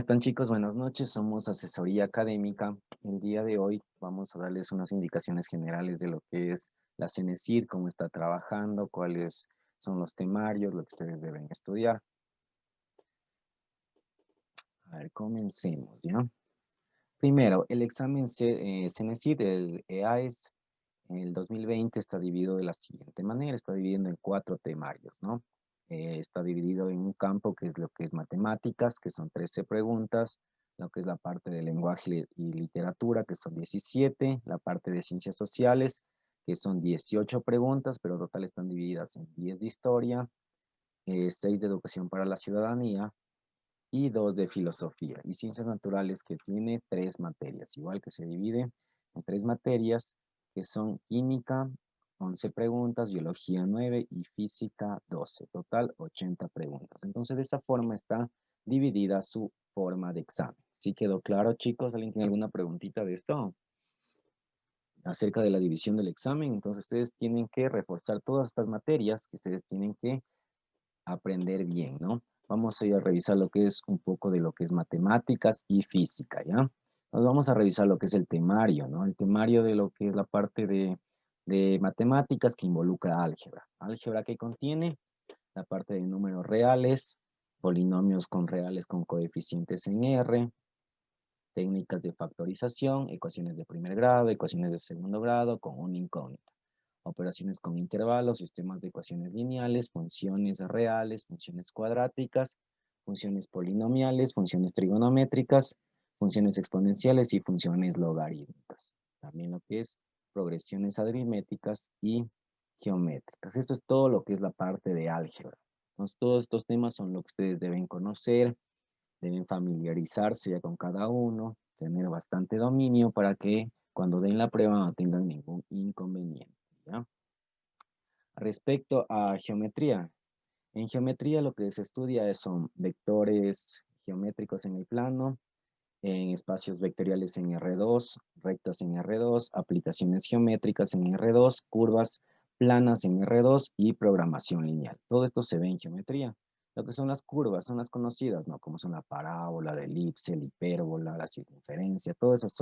están, chicos? Buenas noches, somos Asesoría Académica. El día de hoy vamos a darles unas indicaciones generales de lo que es la CENESID, cómo está trabajando, cuáles son los temarios, lo que ustedes deben estudiar. A ver, comencemos, ¿ya? Primero, el examen CENESID, el EAES, en el 2020 está dividido de la siguiente manera, está dividido en 4 temarios, ¿no? Está dividido en un campo que es lo que es matemáticas, que son 13 preguntas, lo que es la parte de lenguaje y literatura, que son 17, la parte de ciencias sociales, que son 18 preguntas, pero total están divididas en 10 de historia, 6 de educación para la ciudadanía y 2 de filosofía. Y ciencias naturales que tiene 3 materias, igual que se divide en 3 materias, que son química, 11 preguntas, biología 9 y física 12. Total 80 preguntas. Entonces, de esa forma está dividida su forma de examen. ¿Sí quedó claro, chicos? ¿Alguien tiene alguna preguntita de esto? Acerca de la división del examen. Entonces, ustedes tienen que reforzar todas estas materias que ustedes tienen que aprender bien, ¿no? Vamos a ir a revisar lo que es un poco de lo que es matemáticas y física, ¿ya? Nos vamos a revisar lo que es el temario, ¿no? El temario de lo que es la parte de matemáticas que involucra álgebra. Álgebra que contiene la parte de números reales, polinomios con reales con coeficientes en R, técnicas de factorización, ecuaciones de primer grado, ecuaciones de segundo grado con una incógnita, operaciones con intervalos, sistemas de ecuaciones lineales, funciones reales, funciones cuadráticas, funciones polinomiales, funciones trigonométricas, funciones exponenciales y funciones logarítmicas. También lo que es progresiones aritméticas y geométricas. Esto es todo lo que es la parte de álgebra. Entonces, todos estos temas son lo que ustedes deben conocer, deben familiarizarse ya con cada uno, tener bastante dominio para que cuando den la prueba no tengan ningún inconveniente, ¿ya? Respecto a geometría, en geometría lo que se estudia son vectores geométricos en el plano, en espacios vectoriales en R2, rectas en R2, aplicaciones geométricas en R2, curvas planas en R2 y programación lineal. Todo esto se ve en geometría. Lo que son las curvas son las conocidas, ¿no? Como son la parábola, la elipse, la hipérbola, la circunferencia, todas esas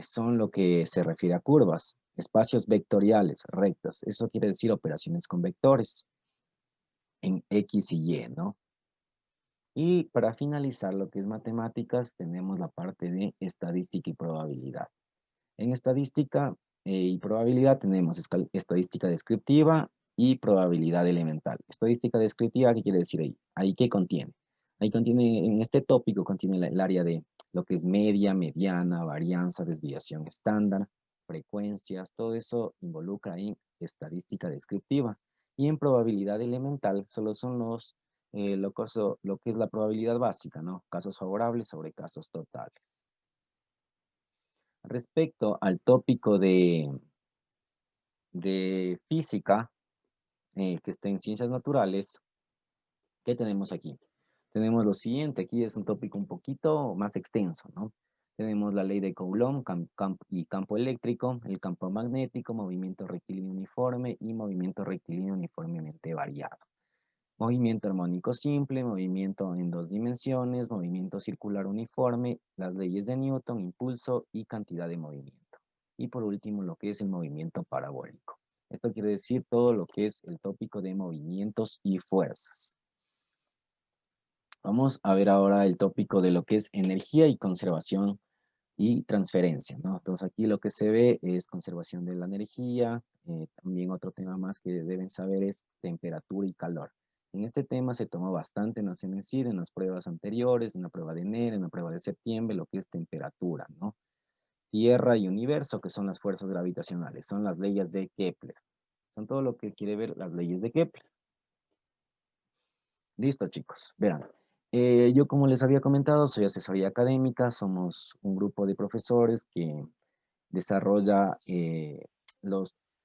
son lo que se refiere a curvas. Espacios vectoriales, rectas, eso quiere decir operaciones con vectores en X y Y, ¿no? Y para finalizar lo que es matemáticas, tenemos la parte de estadística y probabilidad. En estadística y probabilidad tenemos estadística descriptiva y probabilidad elemental. Estadística descriptiva, ¿qué quiere decir ahí? ¿Ahí qué contiene? Ahí contiene, en este tópico contiene el área de lo que es media, mediana, varianza, desviación estándar, frecuencias, todo eso involucra en estadística descriptiva. Y en probabilidad elemental solo son lo que es la probabilidad básica, ¿no? Casos favorables sobre casos totales. Respecto al tópico de física, que está en ciencias naturales, ¿qué tenemos aquí? Tenemos lo siguiente, aquí es un tópico un poquito más extenso, ¿no? Tenemos la ley de Coulomb y campo eléctrico, el campo magnético, movimiento rectilíneo uniforme y movimiento rectilíneo uniformemente variado. Movimiento armónico simple, movimiento en 2 dimensiones, movimiento circular uniforme, las leyes de Newton, impulso y cantidad de movimiento. Y por último, lo que es el movimiento parabólico. Esto quiere decir todo lo que es el tópico de movimientos y fuerzas. Vamos a ver ahora el tópico de lo que es energía y conservación y transferencia, ¿no? Entonces aquí lo que se ve es conservación de la energía, también otro tema más que deben saber es temperatura y calor. En este tema se tomó bastante en la CENESID, en las pruebas anteriores, en la prueba de enero, en la prueba de septiembre, lo que es temperatura, ¿no? Tierra y universo, que son las fuerzas gravitacionales, son las leyes de Kepler. Son todo lo que quiere ver las leyes de Kepler. Listo, chicos. Verán, yo como les había comentado, soy asesoría académica, somos un grupo de profesores que desarrolla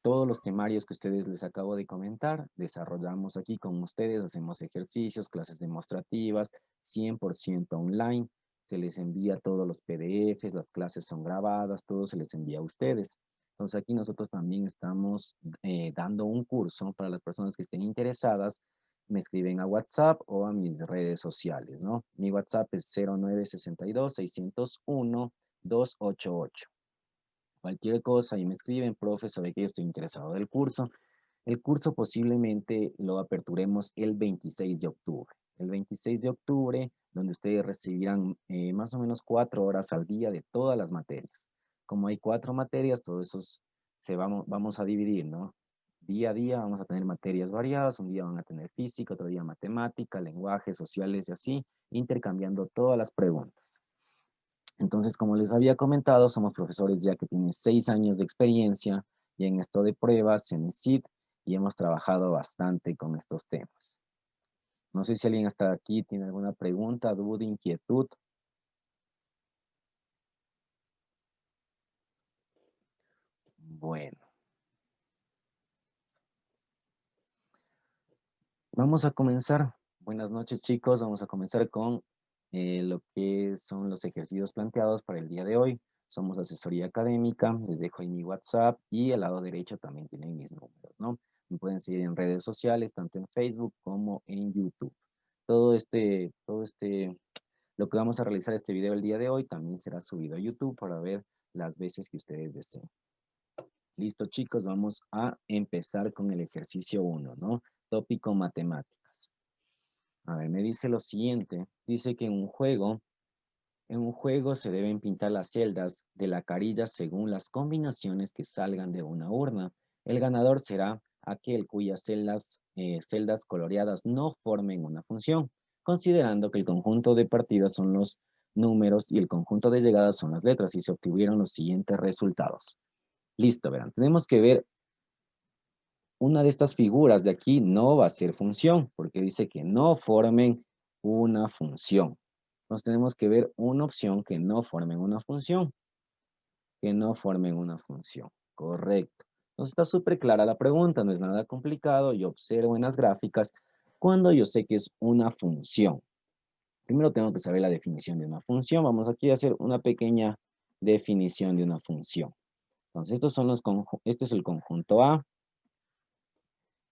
todos los temarios que ustedes les acabo de comentar. Desarrollamos aquí con ustedes, hacemos ejercicios, clases demostrativas, 100% online. Se les envía todos los PDFs, las clases son grabadas, todo se les envía a ustedes. Entonces aquí nosotros también estamos dando un curso para las personas que estén interesadas me escriben a WhatsApp o a mis redes sociales, ¿no? Mi WhatsApp es 0962-601-288. Cualquier cosa y me escriben, profe, sabe que yo estoy interesado del curso. El curso posiblemente lo aperturemos el 26 de octubre. El 26 de octubre, donde ustedes recibirán más o menos 4 horas al día de todas las materias. Como hay 4 materias, todos esos vamos a dividir, ¿no? Día a día vamos a tener materias variadas. Un día van a tener física, otro día matemática, lenguajes, sociales y así, intercambiando todas las preguntas. Entonces, como les había comentado, somos profesores ya que tienen 6 años de experiencia y en esto de pruebas, CENESID, y hemos trabajado bastante con estos temas. No sé si alguien hasta aquí tiene alguna pregunta, duda, inquietud. Bueno, vamos a comenzar. Buenas noches, chicos. Vamos a comenzar con lo que son los ejercicios planteados para el día de hoy. Somos asesoría académica. Les dejo ahí mi WhatsApp y al lado derecho también tienen mis números, ¿no? Me pueden seguir en redes sociales, tanto en Facebook como en YouTube. Lo que vamos a realizar este video el día de hoy también será subido a YouTube para ver las veces que ustedes deseen. Listo, chicos, vamos a empezar con el ejercicio 1, ¿no? Tópico matemáticas. A ver, me dice lo siguiente. Dice que en un juego se deben pintar las celdas de la carilla según las combinaciones que salgan de una urna. El ganador será aquel cuyas celdas coloreadas no formen una función, considerando que el conjunto de partidas son los números y el conjunto de llegadas son las letras, y se obtuvieron los siguientes resultados. Listo, verán, tenemos que ver una de estas figuras de aquí no va a ser función, porque dice que no formen una función. Entonces tenemos que ver una opción que no formen una función. Que no formen una función. Correcto. Entonces está súper clara la pregunta, no es nada complicado. Yo observo en las gráficas cuando yo sé que es una función. Primero tengo que saber la definición de una función. Vamos aquí a hacer una pequeña definición de una función. Entonces este es el conjunto A.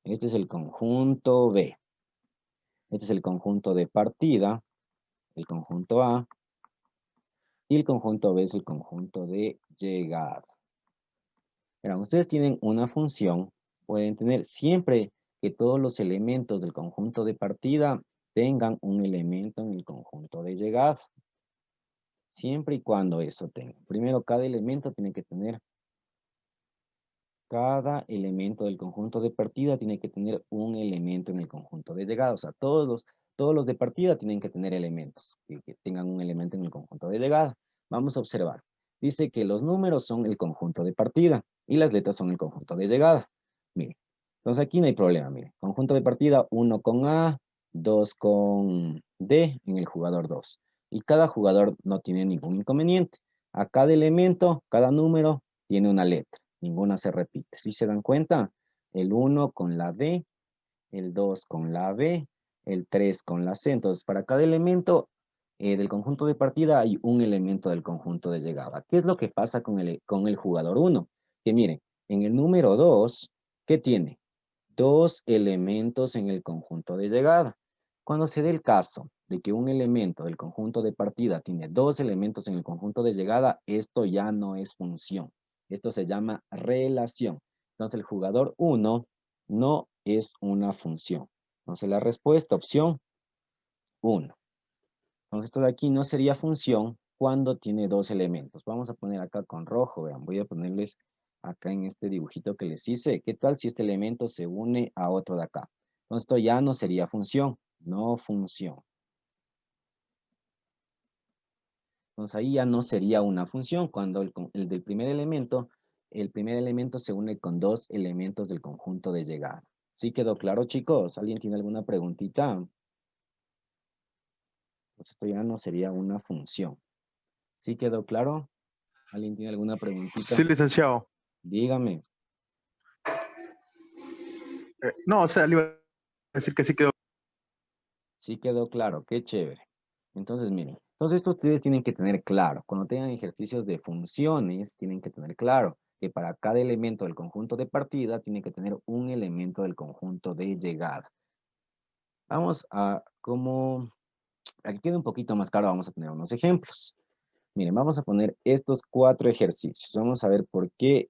Este es el conjunto B. Este es el conjunto de partida, el conjunto A. Y el conjunto B es el conjunto de llegada. Verán, ustedes tienen una función, pueden tener siempre que todos los elementos del conjunto de partida tengan un elemento en el conjunto de llegada. Siempre y cuando eso tenga. Primero, cada elemento del conjunto de partida tiene que tener un elemento en el conjunto de llegada. O sea, todos los de partida tienen que tener elementos, que tengan un elemento en el conjunto de llegada. Vamos a observar. Dice que los números son el conjunto de partida y las letras son el conjunto de llegada. Mire, entonces aquí no hay problema, mire. Conjunto de partida, 1 con A, 2 con D en el jugador 2. Y cada jugador no tiene ningún inconveniente. A cada elemento, cada número tiene una letra. Ninguna se repite. ¿Sí se dan cuenta? El 1 con la D, el 2 con la B, el 3 con la C. Entonces, para cada elemento del conjunto de partida hay un elemento del conjunto de llegada. ¿Qué es lo que pasa con el jugador 1? Que miren, en el número 2, ¿qué tiene? 2 elementos en el conjunto de llegada. Cuando se dé el caso de que un elemento del conjunto de partida tiene 2 elementos en el conjunto de llegada, esto ya no es función. Esto se llama relación. Entonces el jugador 1 no es una función. Entonces la respuesta, opción 1. Entonces esto de aquí no sería función cuando tiene 2 elementos. Vamos a poner acá con rojo, vean, voy a ponerles acá en este dibujito que les hice. ¿Qué tal si este elemento se une a otro de acá? Entonces esto ya no sería función, no función. Entonces ahí ya no sería una función cuando el primer elemento se une con 2 elementos del conjunto de llegada. ¿Sí quedó claro, chicos? ¿Alguien tiene alguna preguntita? Pues esto ya no sería una función. ¿Sí quedó claro? ¿Alguien tiene alguna preguntita? Sí, licenciado. Dígame. No, o sea, le iba a decir que sí quedó. Sí quedó claro, qué chévere. Entonces, miren, entonces esto ustedes tienen que tener claro. Cuando tengan ejercicios de funciones, tienen que tener claro que para cada elemento del conjunto de partida, tiene que tener un elemento del conjunto de llegada. Vamos a como, para que quede un poquito más claro, vamos a tener unos ejemplos. Miren, vamos a poner estos 4 ejercicios. Vamos a ver por qué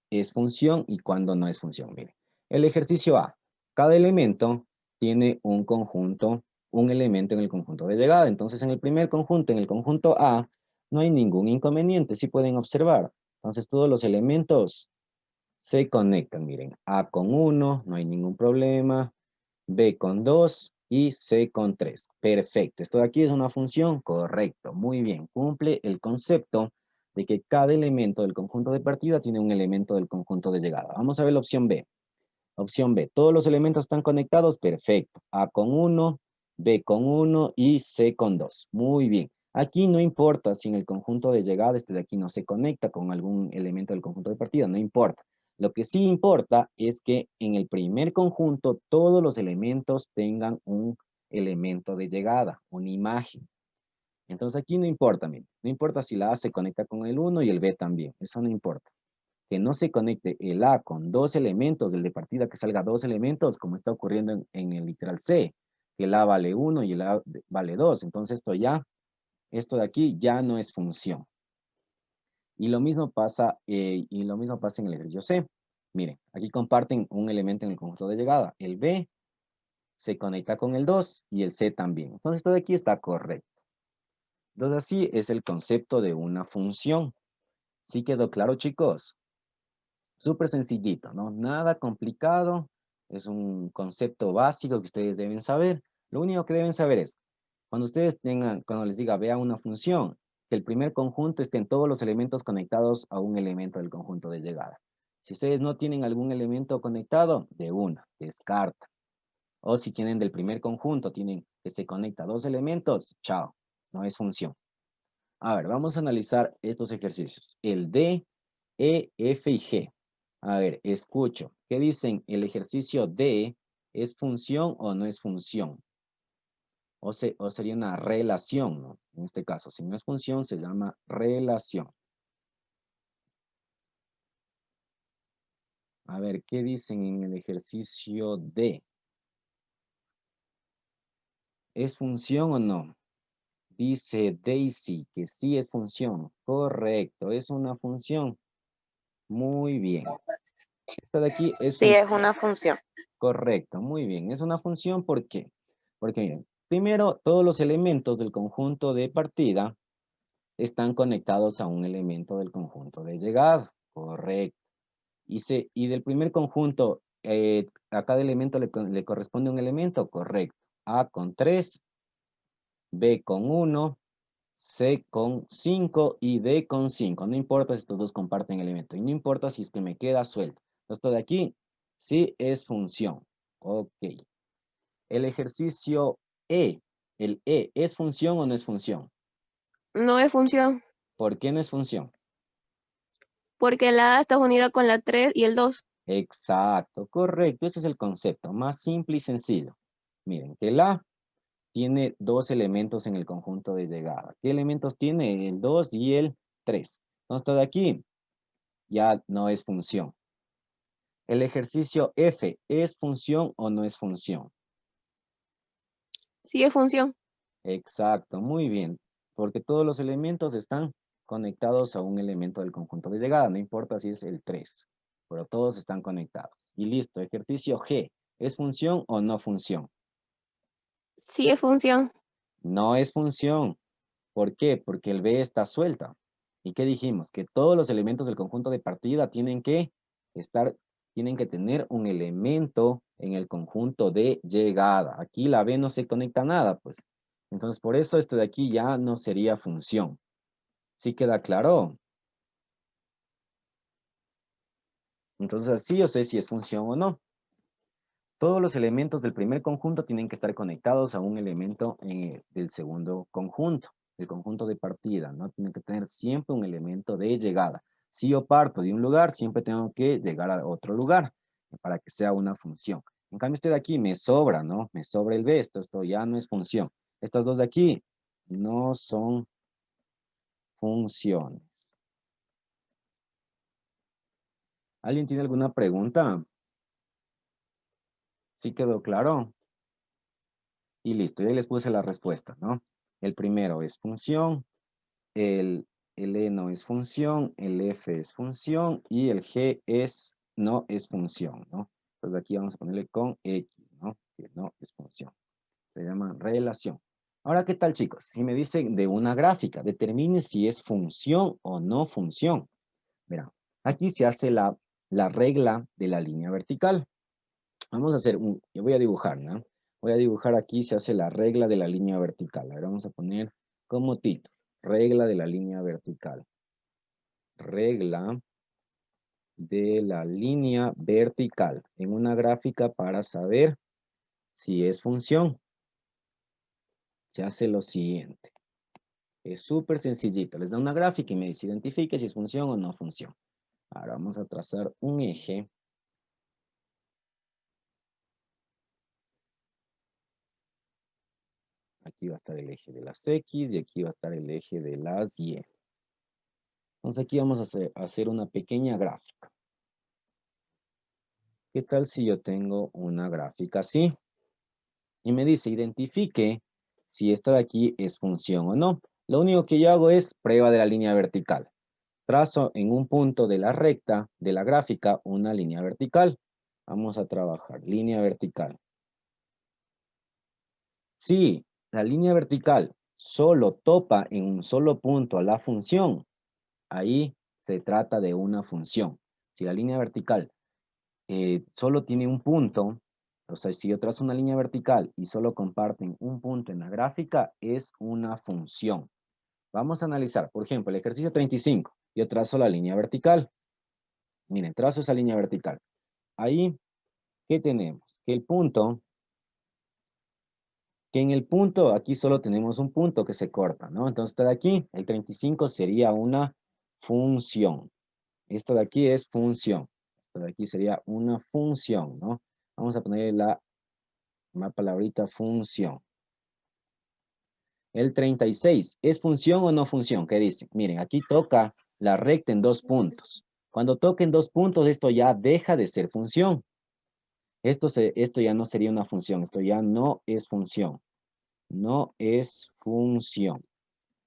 es función y cuándo no es función. Miren, el ejercicio A. Cada elemento tiene un conjunto, un elemento en el conjunto de llegada. Entonces, en el primer conjunto, en el conjunto A, no hay ningún inconveniente, sí pueden observar. Entonces, todos los elementos se conectan. Miren, A con 1, no hay ningún problema. B con 2 y C con 3. Perfecto. Esto de aquí es una función. Correcto. Muy bien. Cumple el concepto de que cada elemento del conjunto de partida tiene un elemento del conjunto de llegada. Vamos a ver la opción B. Opción B. Todos los elementos están conectados. Perfecto. A con 1, B con 1 y C con 2. Muy bien. Aquí no importa si en el conjunto de llegada este de aquí no se conecta con algún elemento del conjunto de partida. No importa. Lo que sí importa es que en el primer conjunto todos los elementos tengan un elemento de llegada, una imagen. Entonces aquí no importa, miren. No importa si la A se conecta con el 1 y el B también. Eso no importa. Que no se conecte el A con 2 elementos, el de partida que salga 2 elementos, como está ocurriendo en el literal C, que el A vale 1 y el A vale 2. Entonces esto de aquí ya no es función. Y lo mismo pasa en el ejercicio C. Miren, aquí comparten un elemento en el conjunto de llegada. El B se conecta con el 2 y el C también. Entonces esto de aquí está correcto. Entonces así es el concepto de una función. ¿Sí quedó claro, chicos? Súper sencillito, ¿no? Nada complicado. Es un concepto básico que ustedes deben saber. Lo único que deben saber es, cuando les diga, vea una función, que el primer conjunto estén todos los elementos conectados a un elemento del conjunto de llegada. Si ustedes no tienen algún elemento conectado, de una, descarta. O si tienen del primer conjunto, tienen que se conecta a 2 elementos, chao, no es función. A ver, vamos a analizar estos ejercicios. El D, E, F y G. A ver, escucho. ¿Qué dicen? ¿El ejercicio D es función o no es función? O sería una relación, ¿no? En este caso, si no es función, se llama relación. A ver, ¿qué dicen en el ejercicio D? ¿Es función o no? Dice Daisy que sí es función. Correcto, es una función. Muy bien. Esta de aquí es Sí, función. es una función. Correcto, muy bien. Es una función, ¿por qué? Porque miren, primero, todos los elementos del conjunto de partida están conectados a un elemento del conjunto de llegada. Correcto. Y del primer conjunto, a cada elemento le corresponde un elemento. Correcto. A con 3, B con 1, C con 5 y D con 5. No importa si estos dos comparten elemento. Y no importa si es que me queda suelto. Esto de aquí sí es función. Ok. El ejercicio E, el E, ¿es función o no es función? No es función, ¿Por qué no es función? porque la A está unida con la 3 y el 2. Exacto, correcto. Ese es el concepto, más simple y sencillo. Miren, que el A tiene 2 elementos en el conjunto de llegada. ¿Qué elementos tiene? El 2 y el 3. Entonces, todo de aquí ya no es función. El ejercicio F, ¿es función o no es función? Sí es función. Exacto, muy bien, porque todos los elementos están conectados a un elemento del conjunto de llegada, no importa si es el 3, pero todos están conectados. Y listo, ejercicio G, ¿es función o no función? Sí es función. No es función. ¿Por qué? Porque el B está suelta. ¿Y qué dijimos? Que todos los elementos del conjunto de partida tienen que tener un elemento en el conjunto de llegada. Aquí la B no se conecta a nada, pues. Entonces, por eso este de aquí ya no sería función. ¿Sí queda claro? Entonces, así yo sé si es función o no. Todos los elementos del primer conjunto tienen que estar conectados a un elemento del segundo conjunto, del conjunto de partida, ¿no? Tienen que tener siempre un elemento de llegada. Si yo parto de un lugar, siempre tengo que llegar a otro lugar para que sea una función. En cambio, este de aquí me sobra, ¿no? Me sobra el B, esto ya no es función. Estas dos de aquí no son funciones. ¿Alguien tiene alguna pregunta? ¿Sí quedó claro? Y listo, ya les puse la respuesta, ¿no? El primero es función, el E no es función, el F es función y el G no es función, ¿no? Entonces aquí vamos a ponerle con X, ¿no? Que no es función. Se llama relación. Ahora, ¿qué tal, chicos? Si me dicen de una gráfica, determine si es función o no función. Verán, aquí se hace la regla de la línea vertical. Vamos a hacer yo voy a dibujar, ¿no? Voy a dibujar aquí, se hace la regla de la línea vertical. A ver, vamos a poner como título, regla de la línea vertical. Regla de la línea vertical en una gráfica para saber si es función. Se hace lo siguiente. Es súper sencillito. Les da una gráfica y me dice identifique si es función o no función. Ahora vamos a trazar un eje. Aquí va a estar el eje de las X y aquí va a estar el eje de las Y. Entonces aquí vamos a hacer una pequeña gráfica. ¿Qué tal si yo tengo una gráfica así? Y me dice, identifique si esta de aquí es función o no. Lo único que yo hago es prueba de la línea vertical. Trazo en un punto de la recta de la gráfica una línea vertical. Vamos a trabajar, línea vertical. Si la línea vertical solo topa en un solo punto a la función, ahí se trata de una función. Si la línea vertical solo tiene un punto, o sea, si yo trazo una línea vertical y solo comparten un punto en la gráfica, es una función. Vamos a analizar, por ejemplo, el ejercicio 35. Yo trazo la línea vertical. Miren, trazo esa línea vertical. Ahí, ¿qué tenemos? Que en el punto, aquí solo tenemos un punto que se corta, ¿no? Entonces, esto de aquí, el 35 sería una función. Esto de aquí es función. Esto de aquí sería una función, ¿no? Vamos a ponerle la palabrita función. El 36, ¿es función o no función? ¿Qué dice? Miren, aquí toca la recta en 2 puntos. Cuando toque en 2 puntos, esto ya deja de ser función. Esto ya no sería una función, esto ya no es función. No es función.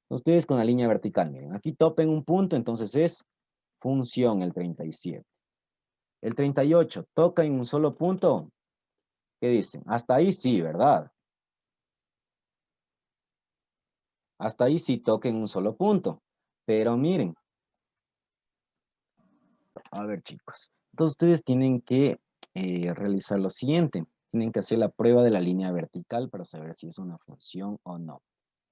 Ustedes con la línea vertical, miren, aquí topen un punto, entonces es función el 37. El 38, toca en un solo punto. ¿Qué dicen? Hasta ahí sí, ¿verdad? Hasta ahí sí toca en un solo punto. Pero miren, a ver chicos, entonces ustedes tienen que realizar lo siguiente. Tienen que hacer la prueba de la línea vertical para saber si es una función o no.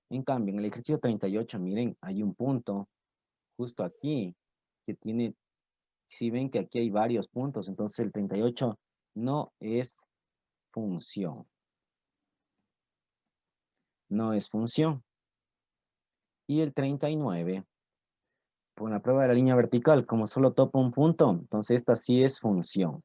En cambio, en el ejercicio 38, miren, hay un punto justo aquí que tiene, si ven que aquí hay varios puntos, entonces el 38 no es función. No es función. Y el 39, por la prueba de la línea vertical, como solo topa un punto, entonces esta sí es función.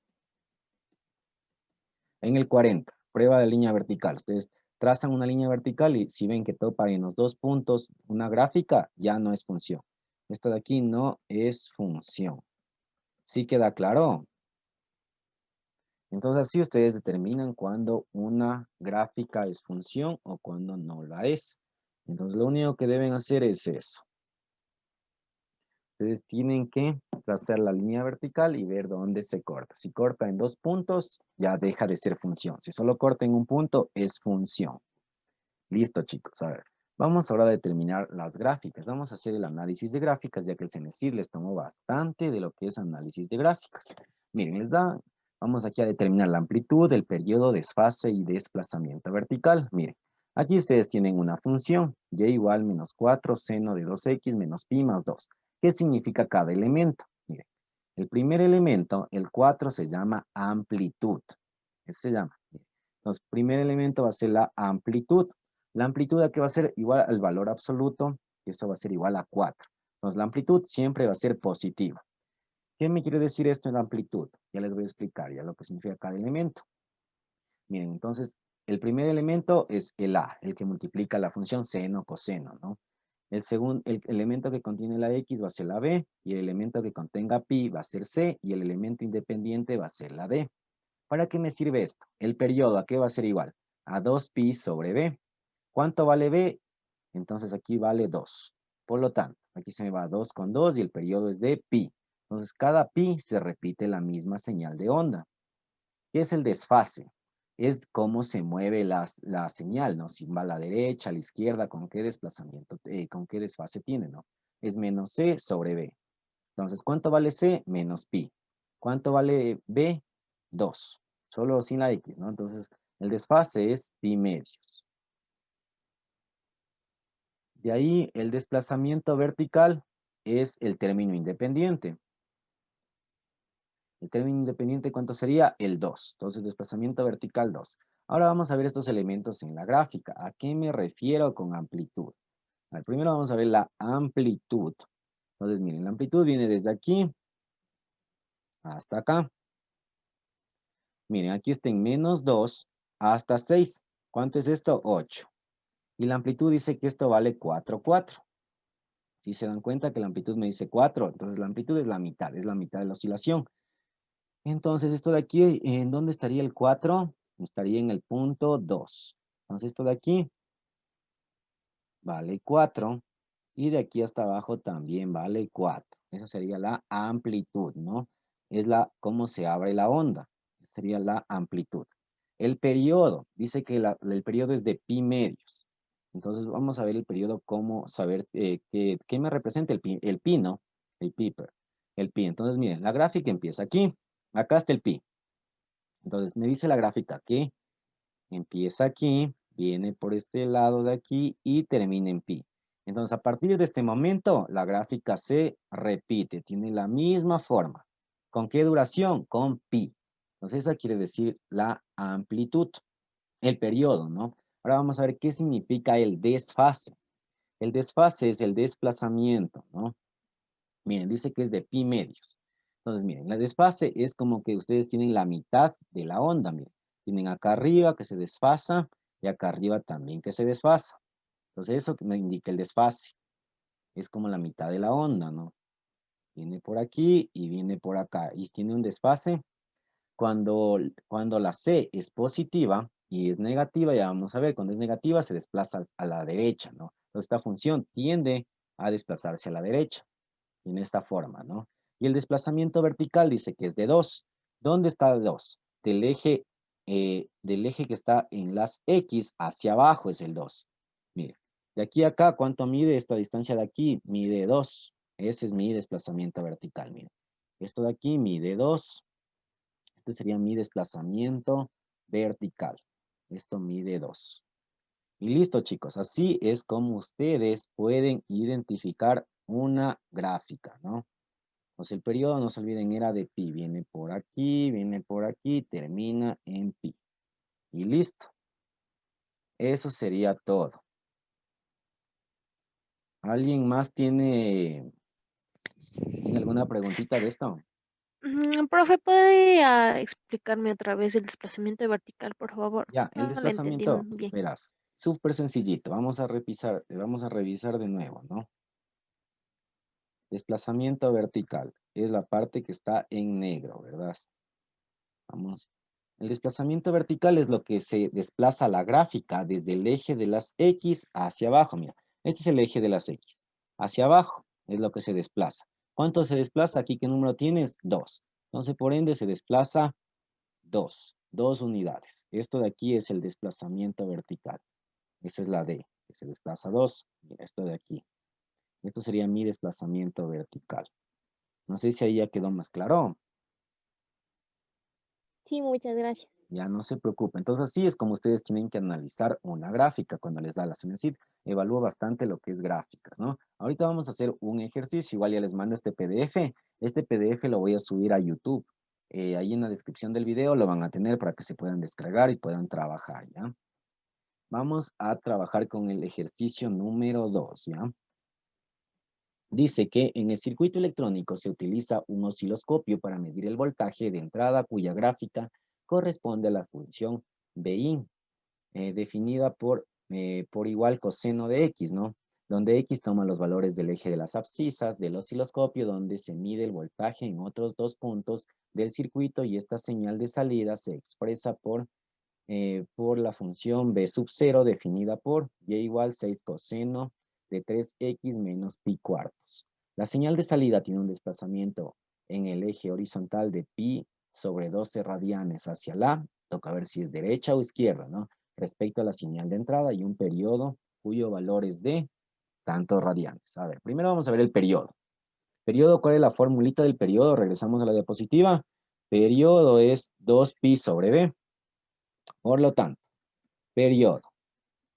En el 40, prueba de línea vertical. Ustedes trazan una línea vertical y si ven que topa en los 2 puntos una gráfica, ya no es función. Esto de aquí no es función. ¿Sí queda claro? Entonces así ustedes determinan cuando una gráfica es función o cuando no la es. Entonces lo único que deben hacer es eso. Ustedes tienen que trazar la línea vertical y ver dónde se corta. Si corta en 2 puntos, ya deja de ser función. Si solo corta en un punto, es función. Listo, chicos. A ver, vamos ahora a determinar las gráficas. Vamos a hacer el análisis de gráficas, ya que el CENESID les tomó bastante de lo que es análisis de gráficas. Miren, vamos aquí a determinar la amplitud, el periodo, desfase y desplazamiento vertical. Miren, aquí ustedes tienen una función, y igual menos 4 seno de 2x menos pi más 2. ¿Qué significa cada elemento? Miren, el primer elemento, el 4, se llama amplitud. Ese se llama. Entonces, primer elemento va a ser la amplitud. La amplitud aquí va a ser igual al valor absoluto, y eso va a ser igual a 4. Entonces, la amplitud siempre va a ser positiva. ¿Qué me quiere decir esto en la amplitud? Ya les voy a explicar ya lo que significa cada elemento. Miren, entonces, el primer elemento es el A, el que multiplica la función seno, coseno, ¿no? El elemento que contiene la X va a ser la B, y el elemento que contenga pi va a ser C, y el elemento independiente va a ser la D. ¿Para qué me sirve esto? El periodo, ¿a qué va a ser igual? a 2pi sobre b. ¿Cuánto vale b? Entonces aquí vale 2. Por lo tanto, aquí se me va 2 con 2 y el periodo es de pi. Entonces cada pi se repite la misma señal de onda. ¿Qué es el desfase? Es cómo se mueve la señal, ¿no? Si va a la derecha, a la izquierda, con qué desplazamiento, con qué desfase tiene, ¿no? Es menos c sobre b. Entonces, ¿cuánto vale c? Menos pi. ¿Cuánto vale b? 2. Solo sin la x, ¿no? Entonces, el desfase es pi medios. De ahí, el desplazamiento vertical es el término independiente. El término independiente, ¿cuánto sería? El 2. Entonces, desplazamiento vertical 2. Ahora vamos a ver estos elementos en la gráfica. ¿A qué me refiero con amplitud? Primero vamos a ver la amplitud. Entonces, miren, la amplitud viene desde aquí hasta acá. Miren, aquí está en menos 2 hasta 6. ¿Cuánto es esto? 8. Y la amplitud dice que esto vale 4, 4. Si se dan cuenta que la amplitud me dice 4, entonces la amplitud es la mitad de la oscilación. Entonces, esto de aquí, ¿en dónde estaría el 4? Estaría en el punto 2. Entonces, esto de aquí vale 4. Y de aquí hasta abajo también vale 4. Esa sería la amplitud, ¿no? Es cómo se abre la onda. Sería la amplitud. El periodo, dice que el periodo es de pi medios. Entonces vamos a ver el periodo, cómo saber qué me representa el pi, ¿no? El pi. El pi. Entonces miren, la gráfica empieza aquí. Acá está el pi. Entonces me dice la gráfica que empieza aquí, viene por este lado de aquí y termina en pi. Entonces, a partir de este momento, la gráfica se repite, tiene la misma forma. ¿Con qué duración? Con pi. Entonces, esa quiere decir la amplitud, el periodo, ¿no? Ahora vamos a ver qué significa el desfase. El desfase es el desplazamiento, ¿no? Miren, dice que es de pi medios. Entonces, miren, la desfase es como que ustedes tienen la mitad de la onda, miren. Tienen acá arriba que se desfasa y acá arriba también que se desfasa. Entonces, eso me indica el desfase. Es como la mitad de la onda, ¿no? Viene por aquí y viene por acá. Y tiene un desfase. Cuando la C es positiva y es negativa, ya vamos a ver, cuando es negativa se desplaza a la derecha, ¿no? Entonces, esta función tiende a desplazarse a la derecha en esta forma, ¿no? Y el desplazamiento vertical dice que es de 2. ¿Dónde está el 2? Del eje que está en las X hacia abajo es el 2. Mire, de aquí a acá, ¿cuánto mide esta distancia de aquí? Mide 2. Ese es mi desplazamiento vertical, mire. Esto de aquí mide 2. Este sería mi desplazamiento vertical. Esto mide 2. Y listo, chicos. Así es como ustedes pueden identificar una gráfica, ¿no? Pues el periodo, no se olviden, era de pi. Viene por aquí, termina en pi. Y listo. Eso sería todo. ¿Alguien más tiene alguna preguntita de esto? Profe, ¿puede explicarme otra vez el desplazamiento vertical, por favor? Ya, el No lo entendí desplazamiento, bien. verás, súper sencillito. Vamos a revisar de nuevo, ¿no? Desplazamiento vertical es la parte que está en negro, ¿verdad? Vamos. El desplazamiento vertical es lo que se desplaza la gráfica desde el eje de las X hacia abajo. Mira, este es el eje de las X. Hacia abajo es lo que se desplaza. ¿Cuánto se desplaza? Aquí, ¿qué número tienes? 2. Entonces, por ende, se desplaza 2. 2 unidades. Esto de aquí es el desplazamiento vertical. Eso es la D, que se desplaza 2. Mira, esto de aquí. Esto sería mi desplazamiento vertical. No sé si ahí ya quedó más claro. Sí, muchas gracias. Ya no se preocupe. Entonces, así es como ustedes tienen que analizar una gráfica cuando les da la CENESID. Evalúa bastante lo que es gráficas, ¿no? Ahorita vamos a hacer un ejercicio. Igual ya les mando este PDF. Este PDF lo voy a subir a YouTube. Ahí en la descripción del video lo van a tener para que se puedan descargar y puedan trabajar, ¿ya? Vamos a trabajar con el ejercicio número 2, ¿ya? Dice que en el circuito electrónico se utiliza un osciloscopio para medir el voltaje de entrada cuya gráfica corresponde a la función Bin, definida por igual coseno de X, ¿no? Donde X toma los valores del eje de las abscisas del osciloscopio, donde se mide el voltaje en otros dos puntos del circuito y esta señal de salida se expresa por por la función b sub 0 definida por y igual 6 coseno de 3x menos pi cuartos. La señal de salida tiene un desplazamiento en el eje horizontal de pi sobre 12 radianes hacia la, toca ver si es derecha o izquierda, ¿no? Respecto a la señal de entrada y un periodo cuyo valor es de tantos radianes. A ver, primero vamos a ver el periodo. Periodo, ¿cuál es la formulita del periodo? Regresamos a la diapositiva. Periodo es 2pi sobre b. Por lo tanto, periodo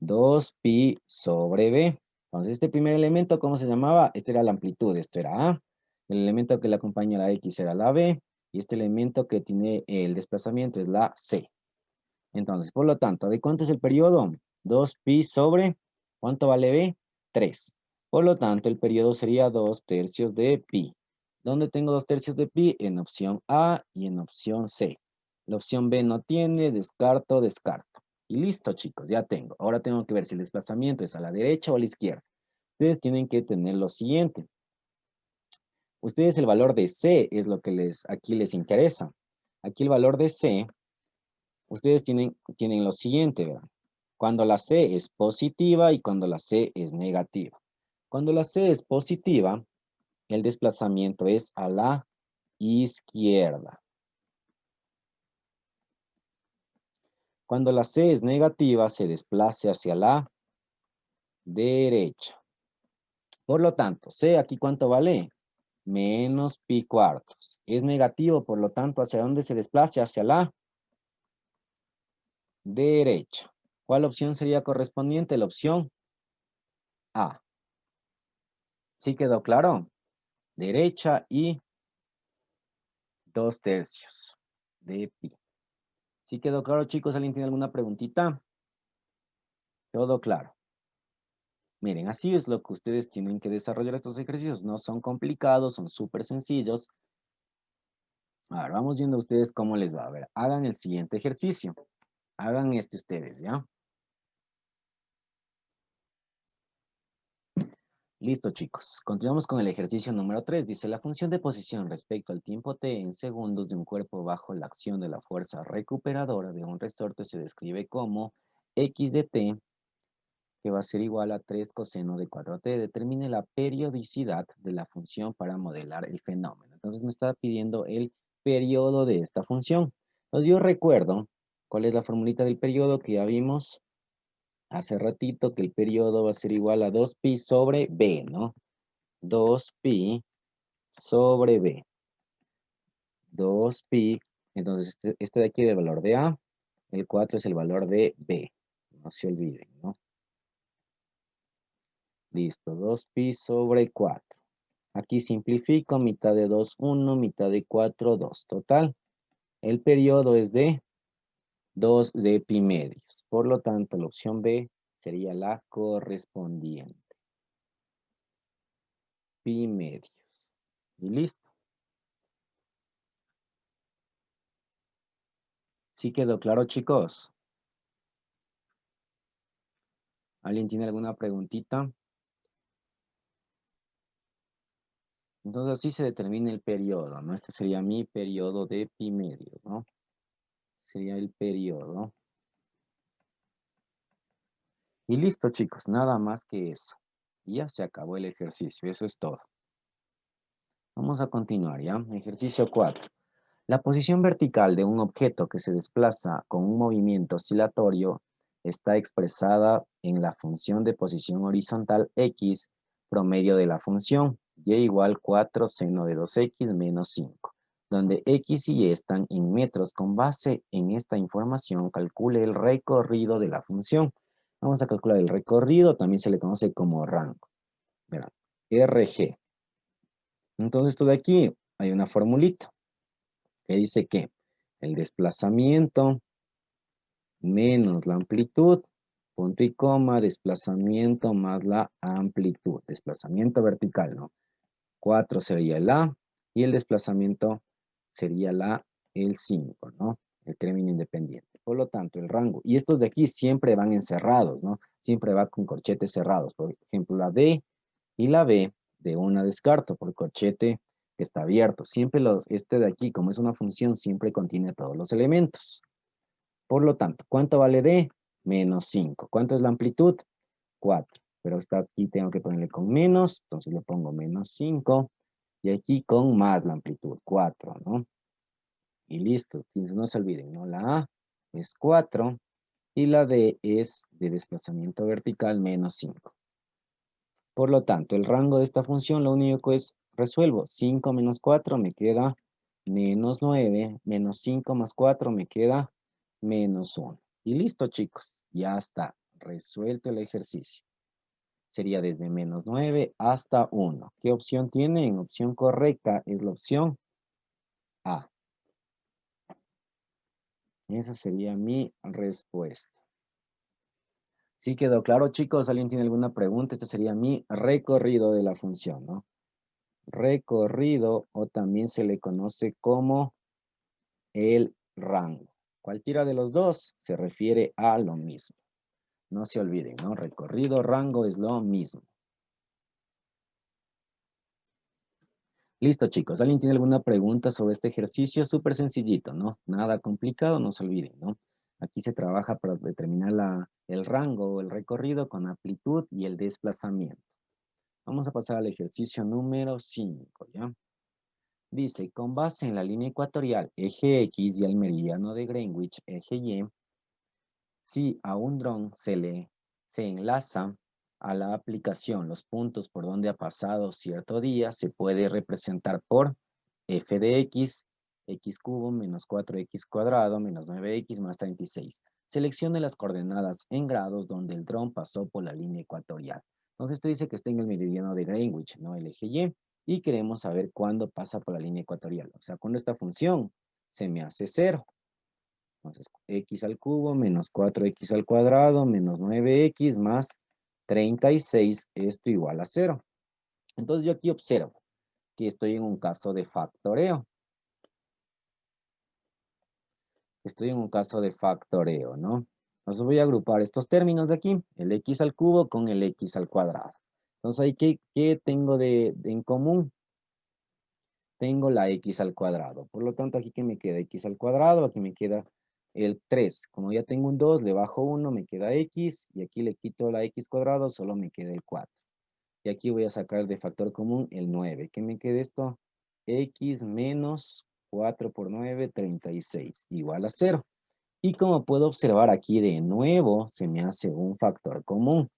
2pi sobre b. Entonces, este primer elemento, ¿cómo se llamaba? Este era la amplitud, esto era A. El elemento que le acompaña a la X era la B. Y este elemento que tiene el desplazamiento es la C. Entonces, por lo tanto, ¿de cuánto es el periodo? 2pi sobre, ¿cuánto vale B? 3. Por lo tanto, el periodo sería 2/3 de pi. ¿Dónde tengo 2/3 de pi? En opción A y en opción C. La opción B no tiene, descarto, descarto. Y listo, chicos, ya tengo. Ahora tengo que ver si el desplazamiento es a la derecha o a la izquierda. Ustedes tienen que tener lo siguiente. Ustedes el valor de C es lo que aquí les interesa. Aquí el valor de C, ustedes tienen lo siguiente, ¿verdad? Cuando la C es positiva y cuando la C es negativa. Cuando la C es positiva, el desplazamiento es a la izquierda. Cuando la C es negativa, se desplace hacia la derecha. Por lo tanto, C aquí ¿cuánto vale? Menos pi cuartos. Es negativo, por lo tanto, ¿hacia dónde se desplace? Hacia la derecha. ¿Cuál opción sería correspondiente? La opción A. ¿Sí quedó claro? Derecha y 2/3 de pi. ¿Sí quedó claro, chicos? ¿Alguien tiene alguna preguntita? Todo claro. Miren, así es lo que ustedes tienen que desarrollar estos ejercicios. No son complicados, son súper sencillos. A ver, vamos viendo ustedes cómo les va. A ver, hagan el siguiente ejercicio. Hagan este ustedes, ¿ya? Listo, chicos. Continuamos con el ejercicio número 3. Dice, la función de posición respecto al tiempo t en segundos de un cuerpo bajo la acción de la fuerza recuperadora de un resorte se describe como x de t, que va a ser igual a 3 coseno de 4t. Determine la periodicidad de la función para modelar el fenómeno. Entonces me está pidiendo el periodo de esta función. Entonces yo recuerdo cuál es la formulita del periodo que ya vimos hace ratito, que el periodo va a ser igual a 2pi sobre b, ¿no? 2pi sobre b. 2pi. Entonces este de aquí es el valor de A. El 4 es el valor de B. No se olviden, ¿no? Listo. 2pi sobre 4. Aquí simplifico. Mitad de 2, 1. Mitad de 4, 2. Total. El periodo es de 2 de pi medios. Por lo tanto, la opción B sería la correspondiente. Pi medios. Y listo. ¿Sí quedó claro, chicos? ¿Alguien tiene alguna preguntita? Entonces así se determina el periodo, ¿no? Este sería mi periodo de pi medios, ¿no? Sería el periodo. Y listo, chicos, nada más que eso. Ya se acabó el ejercicio, eso es todo. Vamos a continuar, ¿ya? Ejercicio 4. La posición vertical de un objeto que se desplaza con un movimiento oscilatorio está expresada en la función de posición horizontal x promedio de la función y igual 4 seno de 2x menos 5, donde x y y están en metros. Con base en esta información, calcule el recorrido de la función. Vamos a calcular el recorrido, también se le conoce como rango. Verán, RG. Entonces, esto de aquí, hay una formulita que dice que el desplazamiento menos la amplitud, punto y coma, desplazamiento más la amplitud, desplazamiento vertical, ¿no? 4 sería el A y el desplazamiento sería el 5, ¿no? El término independiente. Por lo tanto, el rango, y estos de aquí siempre van encerrados, ¿no? Siempre va con corchetes cerrados. Por ejemplo, la D y la B de una descarto por corchete que está abierto. Siempre este de aquí, como es una función, siempre contiene todos los elementos. Por lo tanto, ¿cuánto vale D? Menos 5. ¿Cuánto es la amplitud? 4. Pero aquí tengo que ponerle con menos, entonces le pongo menos 5. Y aquí con más la amplitud, 4, ¿no? Y listo, no se olviden, ¿no? La A es 4 y la D es de desplazamiento vertical menos 5. Por lo tanto, el rango de esta función lo único es resuelvo. 5 menos 4 me queda menos 9, menos 5 más 4 me queda menos 1. Y listo, chicos, ya está resuelto el ejercicio. Sería desde menos 9 hasta 1. ¿Qué opción tienen? Opción correcta es la opción A. Esa sería mi respuesta. ¿Sí quedó claro, chicos? ¿Alguien tiene alguna pregunta? Este sería mi recorrido de la función, ¿no? Recorrido, o también se le conoce como el rango. Cualquiera de los dos se refiere a lo mismo. No se olviden, ¿no? Recorrido, rango es lo mismo. Listo, chicos. ¿Alguien tiene alguna pregunta sobre este ejercicio? Súper sencillito, ¿no? Nada complicado, no se olviden, ¿no? Aquí se trabaja para determinar el rango o el recorrido con amplitud y el desplazamiento. Vamos a pasar al ejercicio número 5, ¿ya? Dice, con base en la línea ecuatorial eje X y el meridiano de Greenwich eje Y, si a un dron se enlaza a la aplicación los puntos por donde ha pasado cierto día, se puede representar por f de x, x cubo menos 4x cuadrado menos 9x más 36. Seleccione las coordenadas en grados donde el dron pasó por la línea ecuatorial. Entonces esto dice que está en el meridiano de Greenwich, ¿no? El eje Y. Y queremos saber cuándo pasa por la línea ecuatorial. O sea, cuando esta función se me hace 0. Entonces, x al cubo menos 4x al cuadrado menos 9x más 36, esto igual a 0. Entonces yo aquí observo que estoy en un caso de factoreo. Estoy en un caso de factoreo, ¿no? Entonces voy a agrupar estos términos de aquí, el x al cubo con el x al cuadrado. Entonces ahí, ¿qué tengo en común? Tengo la x al cuadrado. Por lo tanto, aquí que me queda x al cuadrado, aquí me queda el 3. Como ya tengo un 2, le bajo 1, me queda x, y aquí le quito la x cuadrado, solo me queda el 4. Y aquí voy a sacar de factor común el 9. ¿Qué me queda esto? X menos 4 por 9, 36, igual a 0. Y como puedo observar aquí de nuevo, se me hace un factor común,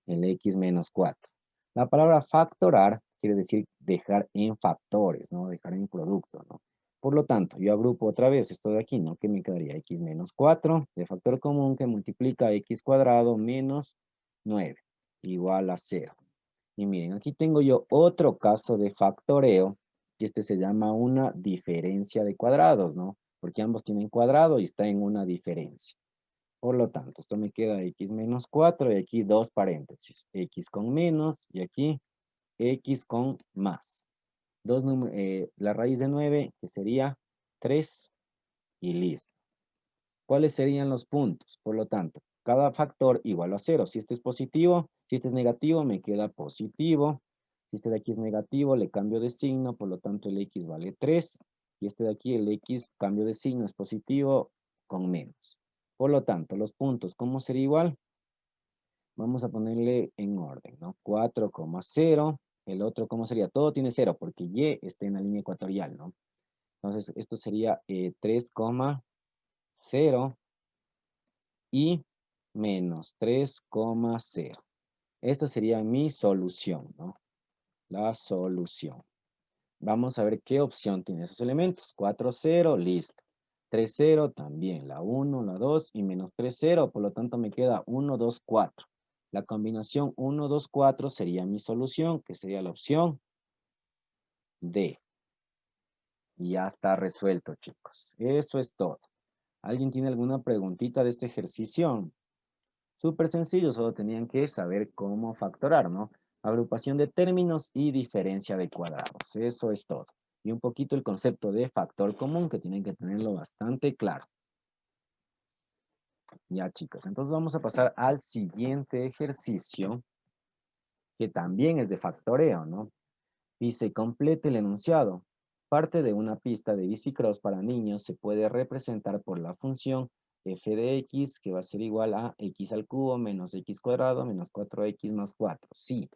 el x menos 4. La palabra factorar quiere decir dejar en factores, ¿no? Dejar en producto, ¿no? Por lo tanto, yo agrupo otra vez esto de aquí, ¿no? Que me quedaría x menos 4 de factor común que multiplica x cuadrado menos 9, igual a 0. Y miren, aquí tengo yo otro caso de factoreo, y este se llama una diferencia de cuadrados, ¿no? Porque ambos tienen cuadrado y está en una diferencia. Por lo tanto, esto me queda x menos 4 y aquí dos paréntesis. X con menos y aquí x con más. La raíz de 9, que sería 3 y listo. ¿Cuáles serían los puntos? Por lo tanto, cada factor igual a 0. Si este es positivo, si este es negativo, me queda positivo. Si este de aquí es negativo, le cambio de signo, por lo tanto el x vale 3. Y este de aquí, el x, cambio de signo, es positivo con menos. Por lo tanto, los puntos, ¿cómo sería igual? Vamos a ponerle en orden, ¿no? 4,0. El otro, ¿cómo sería? Todo tiene 0 porque y está en la línea ecuatorial, ¿no? Entonces, esto sería 3,0 y menos 3,0. Esta sería mi solución, ¿no? La solución. Vamos a ver qué opción tiene esos elementos. 4,0, listo. 3,0 también. La 1, la 2 y menos 3,0. Por lo tanto, me queda 1, 2, 4. La combinación 1, 2, 4 sería mi solución, que sería la opción D. Y ya está resuelto, chicos. Eso es todo. ¿Alguien tiene alguna preguntita de este ejercicio? Súper sencillo, solo tenían que saber cómo factorar, ¿no? Agrupación de términos y diferencia de cuadrados. Eso es todo. Y un poquito el concepto de factor común, que tienen que tenerlo bastante claro. Ya, chicos, entonces vamos a pasar al siguiente ejercicio, que también es de factoreo, ¿no? Dice, complete el enunciado. Parte de una pista de bicicross para niños se puede representar por la función f de x, que va a ser igual a x al cubo menos x cuadrado menos 4x más 4. Sí,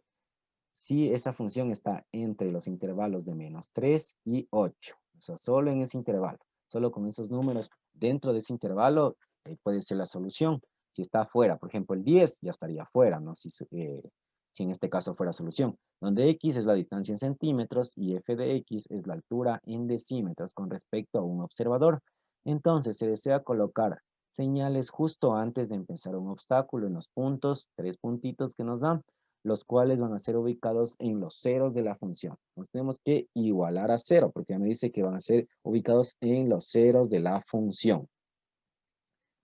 sí, esa función está entre los intervalos de menos 3 y 8. O sea, solo en ese intervalo. Solo con esos números dentro de ese intervalo puede ser la solución. Si está afuera, por ejemplo, el 10 ya estaría afuera, ¿no? Si en este caso fuera solución. Donde x es la distancia en centímetros y f de x es la altura en decímetros con respecto a un observador. Entonces, se desea colocar señales justo antes de empezar un obstáculo en los puntos, 3 puntitos que nos dan, los cuales van a ser ubicados en los ceros de la función. Entonces tenemos que igualar a 0, porque ya me dice que van a ser ubicados en los ceros de la función.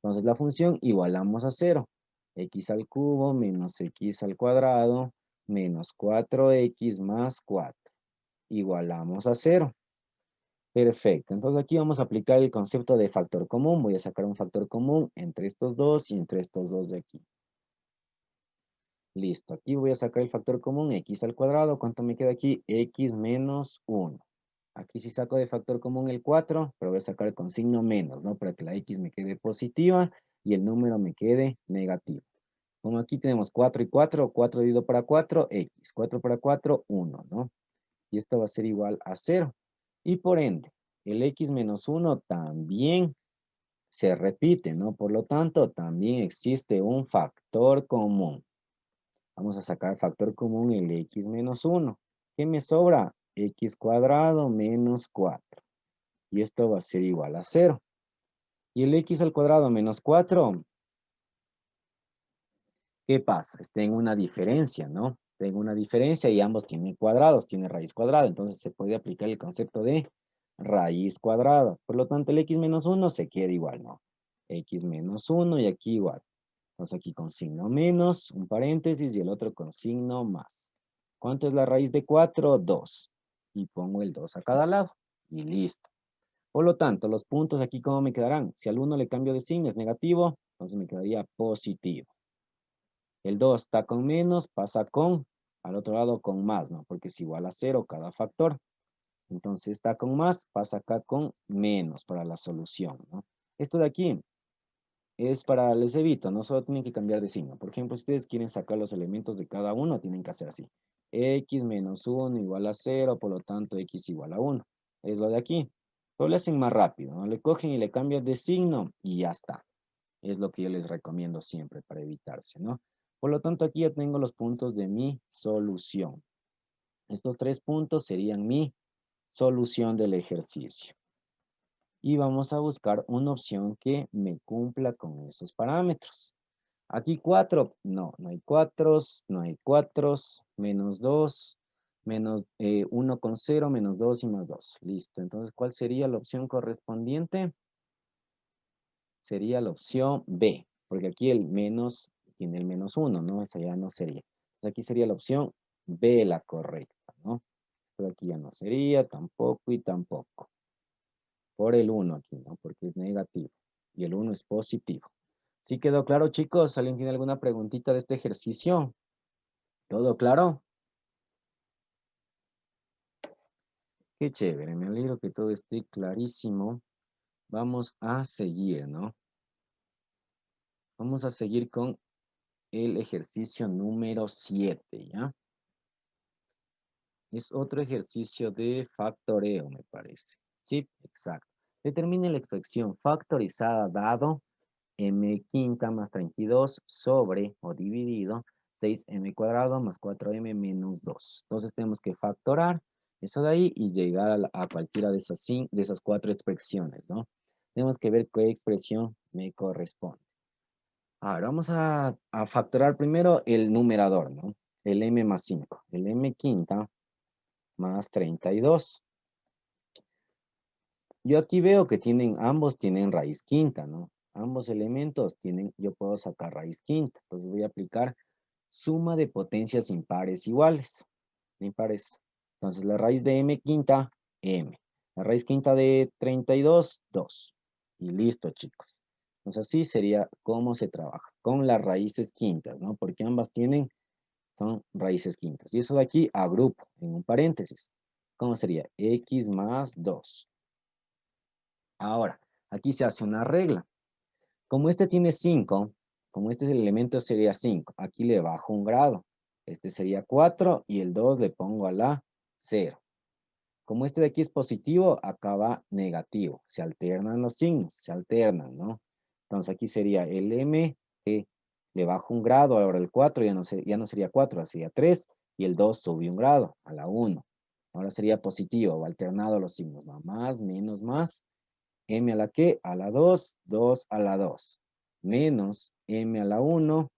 Entonces la función igualamos a 0. X al cubo menos x al cuadrado menos 4x más 4. Igualamos a 0. Perfecto. Entonces aquí vamos a aplicar el concepto de factor común. Voy a sacar un factor común entre estos dos y entre estos dos de aquí. Listo, aquí voy a sacar el factor común, x al cuadrado. ¿Cuánto me queda aquí? X menos 1. Aquí sí saco de factor común el 4, pero voy a sacar con signo menos, ¿no? Para que la x me quede positiva y el número me quede negativo. Como aquí tenemos 4 y 4, 4 dividido para 4, x. 4 para 4, 1, ¿no? Y esto va a ser igual a 0. Y por ende, el x menos 1 también se repite, ¿no? Por lo tanto, también existe un factor común. Vamos a sacar factor común el x menos 1. ¿Qué me sobra? X cuadrado menos 4. Y esto va a ser igual a 0. Y el x al cuadrado menos 4, ¿qué pasa? Tengo una diferencia, ¿no? Tengo una diferencia y ambos tienen cuadrados, tiene raíz cuadrada. Entonces se puede aplicar el concepto de raíz cuadrada. Por lo tanto, el x menos 1 se queda igual, ¿no? X menos 1 y aquí igual. Entonces aquí con signo menos, un paréntesis y el otro con signo más. ¿Cuánto es la raíz de 4? 2. Y pongo el 2 a cada lado. Y listo. Por lo tanto, los puntos aquí, ¿cómo me quedarán? Si al 1 le cambio de signo, es negativo, entonces me quedaría positivo. El 2 está con menos, pasa con, al otro lado con más, ¿no? Porque es igual a 0 cada factor. Entonces está con más, pasa acá con menos para la solución, ¿no? Esto de aquí es para, les evito, no solo tienen que cambiar de signo. Por ejemplo, si ustedes quieren sacar los elementos de cada uno, tienen que hacer así. X menos 1 igual a 0, por lo tanto x igual a 1. Es lo de aquí. Pero lo hacen más rápido, ¿no? Le cogen y le cambian de signo y ya está. Es lo que yo les recomiendo siempre para evitarse, ¿no? Por lo tanto, aquí ya tengo los puntos de mi solución. Estos 3 puntos serían mi solución del ejercicio. Y vamos a buscar una opción que me cumpla con esos parámetros. Aquí 4, no hay 4, no hay 4, menos 2, menos 1 con 0, menos 2 y más 2. Listo, entonces, ¿cuál sería la opción correspondiente? Sería la opción B, porque aquí el menos tiene el menos 1, ¿no? Esa ya no sería. Entonces, aquí sería la opción B la correcta, ¿no? Esto aquí ya no sería, tampoco y tampoco. Por el 1 aquí, ¿no? Porque es negativo. Y el 1 es positivo. ¿Sí quedó claro, chicos? ¿Alguien tiene alguna preguntita de este ejercicio? ¿Todo claro? Qué chévere, me alegro que todo esté clarísimo. Vamos a seguir, ¿no? Vamos a seguir con el ejercicio número 7, ¿ya? Es otro ejercicio de factoreo, me parece. Sí, exacto. Determine la expresión factorizada dado m quinta más 32 sobre o dividido 6m cuadrado más 4m menos 2. Entonces tenemos que factorar eso de ahí y llegar a cualquiera de esas 4 expresiones, ¿no? Tenemos que ver qué expresión me corresponde. Ahora vamos a factorar primero el numerador, ¿no? El m más 5. El m quinta más 32. Yo aquí veo que ambos tienen raíz quinta, ¿no? Ambos elementos tienen, yo puedo sacar raíz quinta. Entonces voy a aplicar suma de potencias impares iguales. Impares. Entonces la raíz de m quinta, m. La raíz quinta de 32, 2. Y listo, chicos. Entonces así sería cómo se trabaja. Con las raíces quintas, ¿no? Porque ambas son raíces quintas. Y eso de aquí agrupo en un paréntesis. ¿Cómo sería? X más 2. Ahora, aquí se hace una regla. Como este tiene 5, como este es el elemento sería 5, aquí le bajo un grado. Este sería 4 y el 2 le pongo a la 0. Como este de aquí es positivo, acá va negativo. Se alternan los signos, se alternan, ¿no? Entonces aquí sería el M, que le bajo un grado, ahora el 4 ya no sería 4, sería 3, y el 2 subió un grado a la 1. Ahora sería positivo, o alternado los signos, ¿no? Más, menos, más. M a la ¿qué? A la 2, 2 a la 2. Menos M a la 1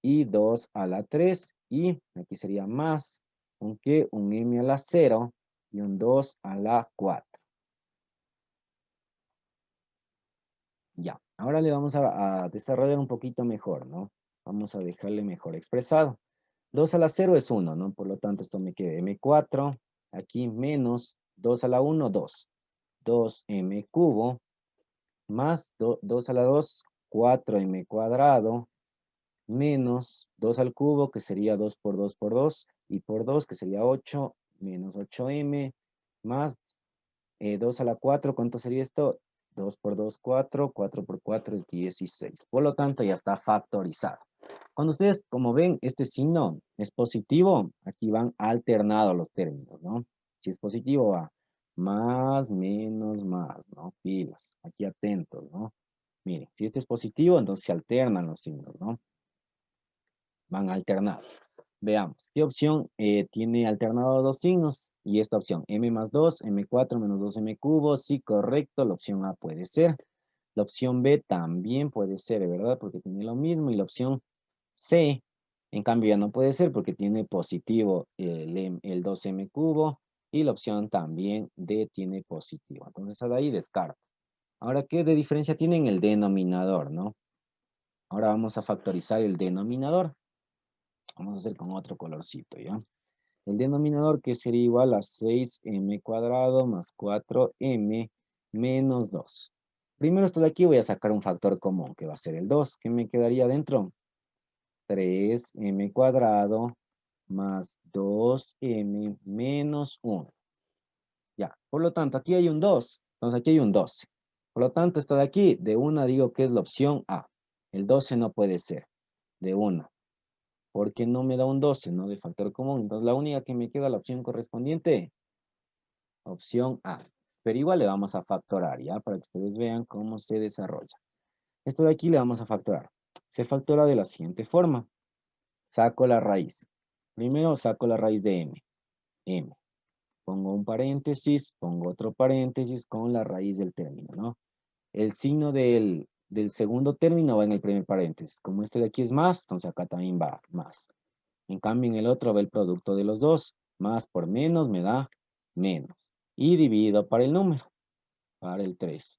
y 2 a la 3. Y aquí sería más, aunque un M a la 0 y un 2 a la 4. Ya, ahora le vamos a desarrollar un poquito mejor, ¿no? Vamos a dejarle mejor expresado. 2 a la 0 es 1, ¿no? Por lo tanto, esto me queda M4, aquí menos 2 a la 1, 2. 2M cubo, más 2 a la 2, 4M cuadrado, menos 2 al cubo, que sería 2 por 2 por 2, y por 2, que sería 8, menos 8M, más 2 a la 4, ¿cuánto sería esto? 2 por 2, 4, 4 por 4 es 16. Por lo tanto, ya está factorizado. Cuando ustedes, como ven, este signo es positivo, aquí van alternados los términos, ¿no? Si es positivo va más, menos, más, ¿no? Pilas, aquí atentos, ¿no? Miren, si este es positivo, entonces se alternan los signos, ¿no? Van alternados. Veamos, ¿qué opción tiene alternados dos signos? Y esta opción, m más 2, m4 menos 2m cubo, sí, correcto, la opción A puede ser. La opción B también puede ser, ¿verdad? Porque tiene lo mismo. Y la opción C, en cambio, ya no puede ser porque tiene positivo el 2m cubo. Y la opción también D tiene positivo. Entonces, ahí descarto. Ahora, ¿qué de diferencia tiene en el denominador, no? Ahora vamos a factorizar el denominador. Vamos a hacer con otro colorcito, ¿ya? El denominador que sería igual a 6m cuadrado más 4m menos 2. Primero esto de aquí voy a sacar un factor común, que va a ser el 2. ¿Qué me quedaría dentro? 3m cuadrado más 2m menos 1. Ya, por lo tanto, aquí hay un 2. Entonces aquí hay un 12. Por lo tanto, esto de aquí, de una digo que es la opción A. El 12 no puede ser, de una. Porque no me da un 12, ¿no? De factor común. Entonces, la única que me queda, la opción correspondiente, opción A. Pero igual le vamos a factorar, ¿ya? Para que ustedes vean cómo se desarrolla. Esto de aquí le vamos a factorar. Se factora de la siguiente forma. Saco la raíz. Primero saco la raíz de m. M. Pongo un paréntesis, pongo otro paréntesis con la raíz del término, ¿no? El signo del segundo término va en el primer paréntesis. Como este de aquí es más, entonces acá también va más. En cambio, en el otro va el producto de los dos. Más por menos me da menos. Y divido para el número, para el 3.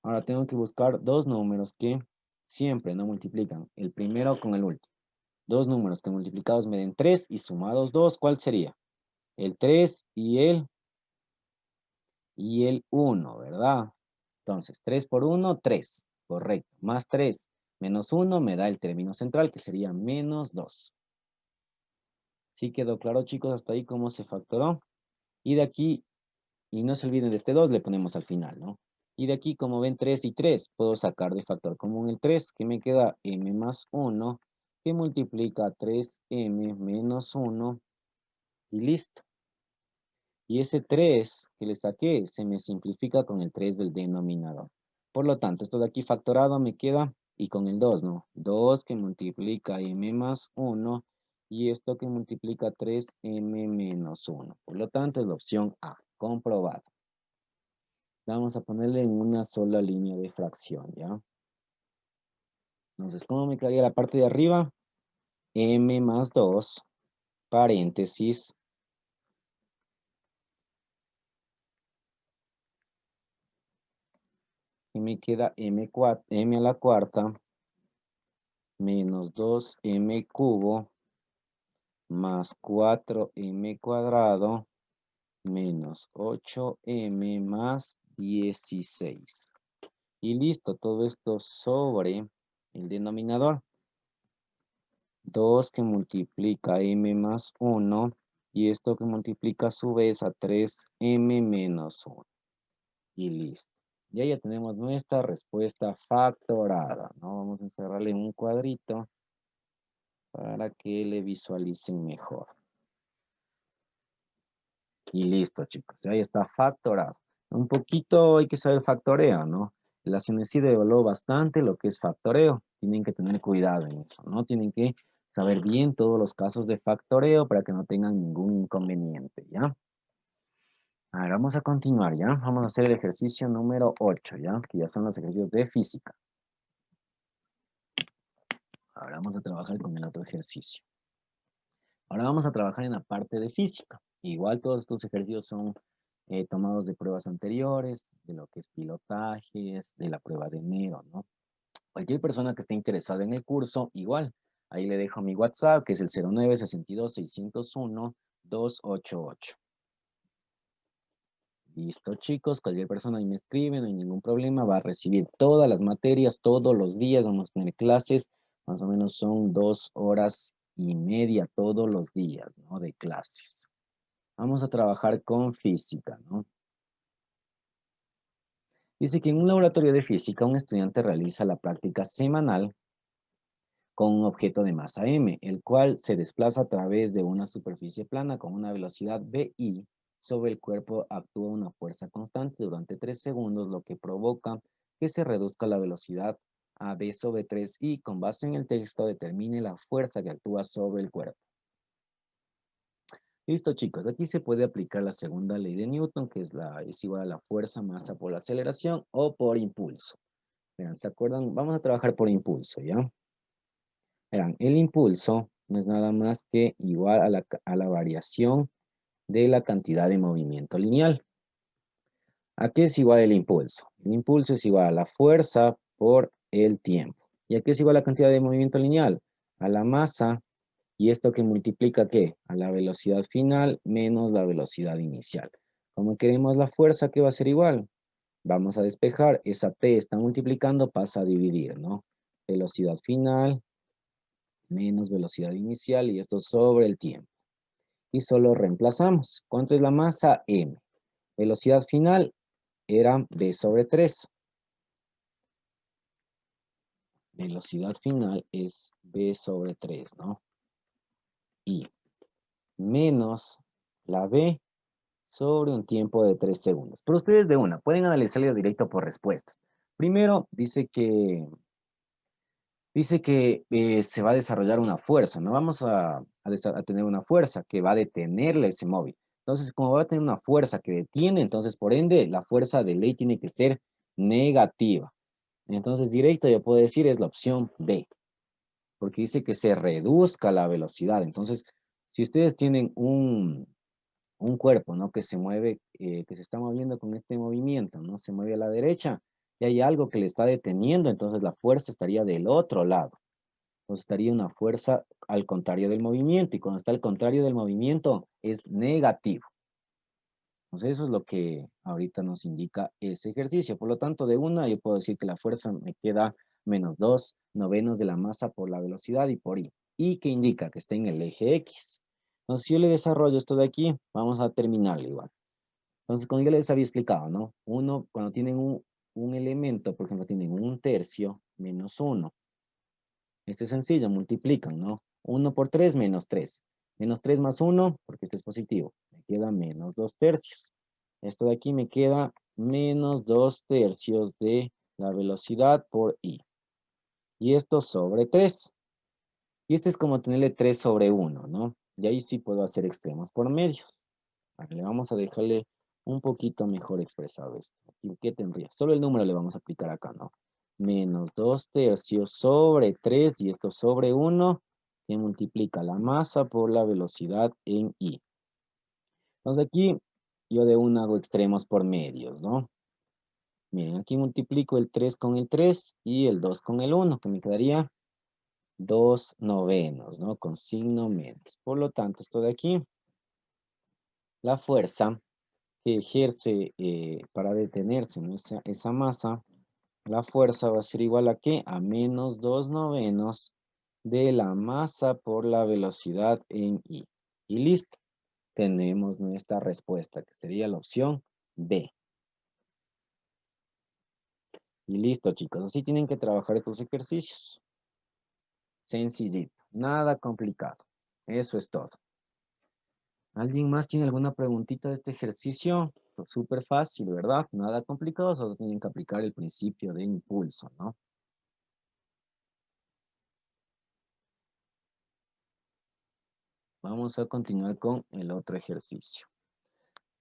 Ahora tengo que buscar dos números que siempre no multiplican. El primero con el último. Dos números que multiplicados me den 3 y sumados 2, ¿cuál sería? El 3 y el 1, ¿verdad? Entonces, 3 por 1, 3. Correcto. Más 3 menos 1 me da el término central, que sería menos 2. ¿Sí quedó claro, chicos, hasta ahí cómo se factoró? Y de aquí, y no se olviden de este 2, le ponemos al final, ¿no? Y de aquí, como ven, 3 y 3, puedo sacar de factor común el 3, que me queda m más 1, que multiplica 3m menos 1, y listo. Y ese 3 que le saqué, se me simplifica con el 3 del denominador. Por lo tanto, esto de aquí factorado me queda, y con el 2, ¿no? 2 que multiplica m más 1, y esto que multiplica 3m menos 1. Por lo tanto, es la opción A, comprobado. Vamos a ponerle en una sola línea de fracción, ¿ya? Entonces, ¿cómo me quedaría la parte de arriba? M más 2, paréntesis, y me queda m a la cuarta, menos 2m cubo, más 4m cuadrado, menos 8m más 16. Y listo, todo esto sobre el denominador. 2 que multiplica m más 1, y esto que multiplica a su vez a 3m menos 1. Y listo. Y ahí ya tenemos nuestra respuesta factorada, ¿no? Vamos a encerrarle en un cuadrito para que le visualicen mejor. Y listo, chicos. Ahí está factorado. Un poquito hay que saber factoreo, ¿no? La CNCID evaluó bastante lo que es factoreo. Tienen que tener cuidado en eso, ¿no? Tienen que saber bien todos los casos de factoreo para que no tengan ningún inconveniente, ¿ya? A ver, vamos a continuar, ¿ya? Vamos a hacer el ejercicio número 8, ¿ya? Que ya son los ejercicios de física. Ahora vamos a trabajar con el otro ejercicio. Ahora vamos a trabajar en la parte de física. Igual todos estos ejercicios son tomados de pruebas anteriores, de lo que es pilotajes, de la prueba de enero, ¿no? Cualquier persona que esté interesada en el curso, igual. Ahí le dejo mi WhatsApp, que es el 0962-601-288. Listo, chicos. Cualquier persona ahí me escribe, no hay ningún problema. Va a recibir todas las materias todos los días. Vamos a tener clases. Más o menos son 2 horas y media todos los días, ¿no? De clases. Vamos a trabajar con física, ¿no? Dice que en un laboratorio de física un estudiante realiza la práctica semanal con un objeto de masa m, el cual se desplaza a través de una superficie plana con una velocidad vi. Sobre el cuerpo actúa una fuerza constante durante 3 segundos, lo que provoca que se reduzca la velocidad a v/3 y con base en el texto determine la fuerza que actúa sobre el cuerpo. Listo, chicos. Aquí se puede aplicar la segunda ley de Newton, que es igual a la fuerza masa por la aceleración o por impulso. Verán, ¿se acuerdan? Vamos a trabajar por impulso, ¿ya? Verán, el impulso no es nada más que igual a la variación de la cantidad de movimiento lineal. ¿A qué es igual el impulso? El impulso es igual a la fuerza por el tiempo. ¿Y a qué es igual la cantidad de movimiento lineal? A la masa. ¿Y esto que multiplica qué? A la velocidad final menos la velocidad inicial. Como queremos la fuerza, ¿qué va a ser igual? Vamos a despejar. Esa t está multiplicando, pasa a dividir, ¿no? Velocidad final menos velocidad inicial y esto sobre el tiempo. Y solo reemplazamos. ¿Cuánto es la masa? M. Velocidad final era v/3. Velocidad final es v/3, ¿no? Y menos la v sobre un tiempo de 3 segundos. Pero ustedes de una, pueden analizarlo directo por respuestas. Primero, dice que se va a desarrollar una fuerza, ¿no? Vamos a tener una fuerza que va a detenerle ese móvil. Entonces, como va a tener una fuerza que detiene, entonces, por ende, la fuerza de ley tiene que ser negativa. Entonces, directo yo puedo decir es la opción B, porque dice que se reduzca la velocidad. Entonces, si ustedes tienen un cuerpo, ¿no? Que se mueve, que se está moviendo con este movimiento, ¿no? Se mueve a la derecha y hay algo que le está deteniendo, entonces la fuerza estaría del otro lado. Entonces estaría una fuerza al contrario del movimiento y cuando está al contrario del movimiento es negativo. Entonces eso es lo que ahorita nos indica ese ejercicio. Por lo tanto, de una yo puedo decir que la fuerza me queda menos 2/9 de la masa por la velocidad y por I. Y que indica que está en el eje X. Entonces, si yo le desarrollo esto de aquí, vamos a terminarlo igual. Entonces, como ya les había explicado, ¿no? Cuando tienen un elemento, por ejemplo, tienen 1/3 menos 1. Este es sencillo, multiplican, ¿no? 1 por 3 menos 3. Menos 3 más 1, porque este es positivo. Me queda menos 2/3. Esto de aquí me queda menos 2/3 de la velocidad por I. Y esto sobre 3. Y este es como tenerle 3 sobre 1, ¿no? Y ahí sí puedo hacer extremos por medio. Le vamos a dejarle un poquito mejor expresado esto. ¿Qué tendría? Solo el número le vamos a aplicar acá, ¿no? Menos 2/3 sobre 3 y esto sobre 1 que multiplica la masa por la velocidad en I. Entonces aquí yo de una hago extremos por medios, ¿no? Miren, aquí multiplico el 3 con el 3 y el 2 con el 1, que me quedaría 2/9, ¿no? Con signo menos. Por lo tanto, esto de aquí, la fuerza que ejerce para detenerse, ¿no? Esa masa, la fuerza va a ser igual a ¿qué? A menos 2/9 de la masa por la velocidad en I. Y listo. Tenemos nuestra respuesta, que sería la opción B. Y listo, chicos. Así tienen que trabajar estos ejercicios. Sencillito. Nada complicado. Eso es todo. ¿Alguien más tiene alguna preguntita de este ejercicio? Pues súper fácil, ¿verdad? Nada complicado, solo tienen que aplicar el principio de impulso, ¿no? Vamos a continuar con el otro ejercicio.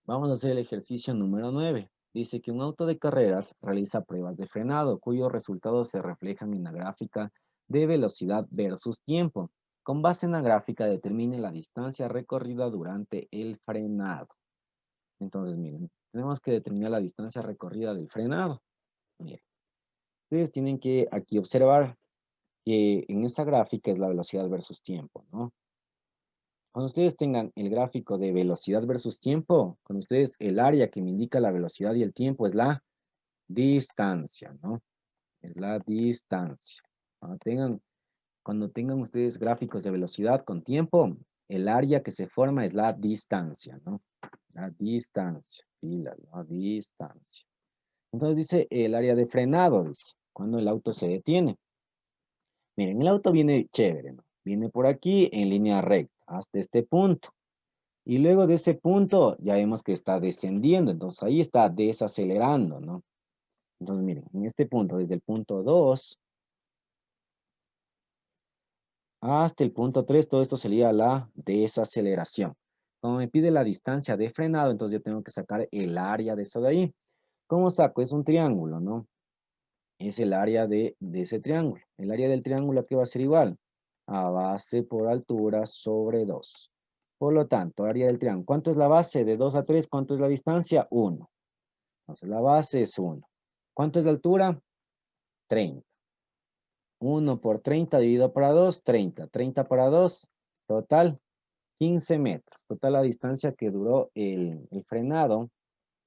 Vamos a hacer el ejercicio número 9. Dice que un auto de carreras realiza pruebas de frenado, cuyos resultados se reflejan en la gráfica de velocidad versus tiempo. Con base en la gráfica determine la distancia recorrida durante el frenado. Entonces, miren, tenemos que determinar la distancia recorrida del frenado. Miren, ustedes tienen que aquí observar que en esa gráfica es la velocidad versus tiempo, ¿no? Cuando ustedes tengan el gráfico de velocidad versus tiempo, con ustedes el área que me indica la velocidad y el tiempo es la distancia, ¿no? Es la distancia. Cuando tengan ustedes gráficos de velocidad con tiempo, el área que se forma es la distancia, ¿no? La distancia, la distancia. Entonces dice el área de frenado, dice, cuando el auto se detiene. Miren, el auto viene chévere, ¿no? Viene por aquí en línea recta hasta este punto. Y luego de ese punto ya vemos que está descendiendo, entonces ahí está desacelerando, ¿no? Entonces miren, en este punto, desde el punto 2 hasta el punto 3, todo esto sería la desaceleración. Como me pide la distancia de frenado, entonces yo tengo que sacar el área de esto de ahí. ¿Cómo saco? Es un triángulo, ¿no? Es el área de ese triángulo. El área del triángulo aquí va a ser igual a base por altura sobre 2. Por lo tanto, área del triángulo. ¿Cuánto es la base? De 2 a 3, ¿cuánto es la distancia? 1. Entonces, la base es 1. ¿Cuánto es la altura? 30. 1 por 30 dividido para 2, 30. 30 para 2, total 15 metros. Total, la distancia que duró el frenado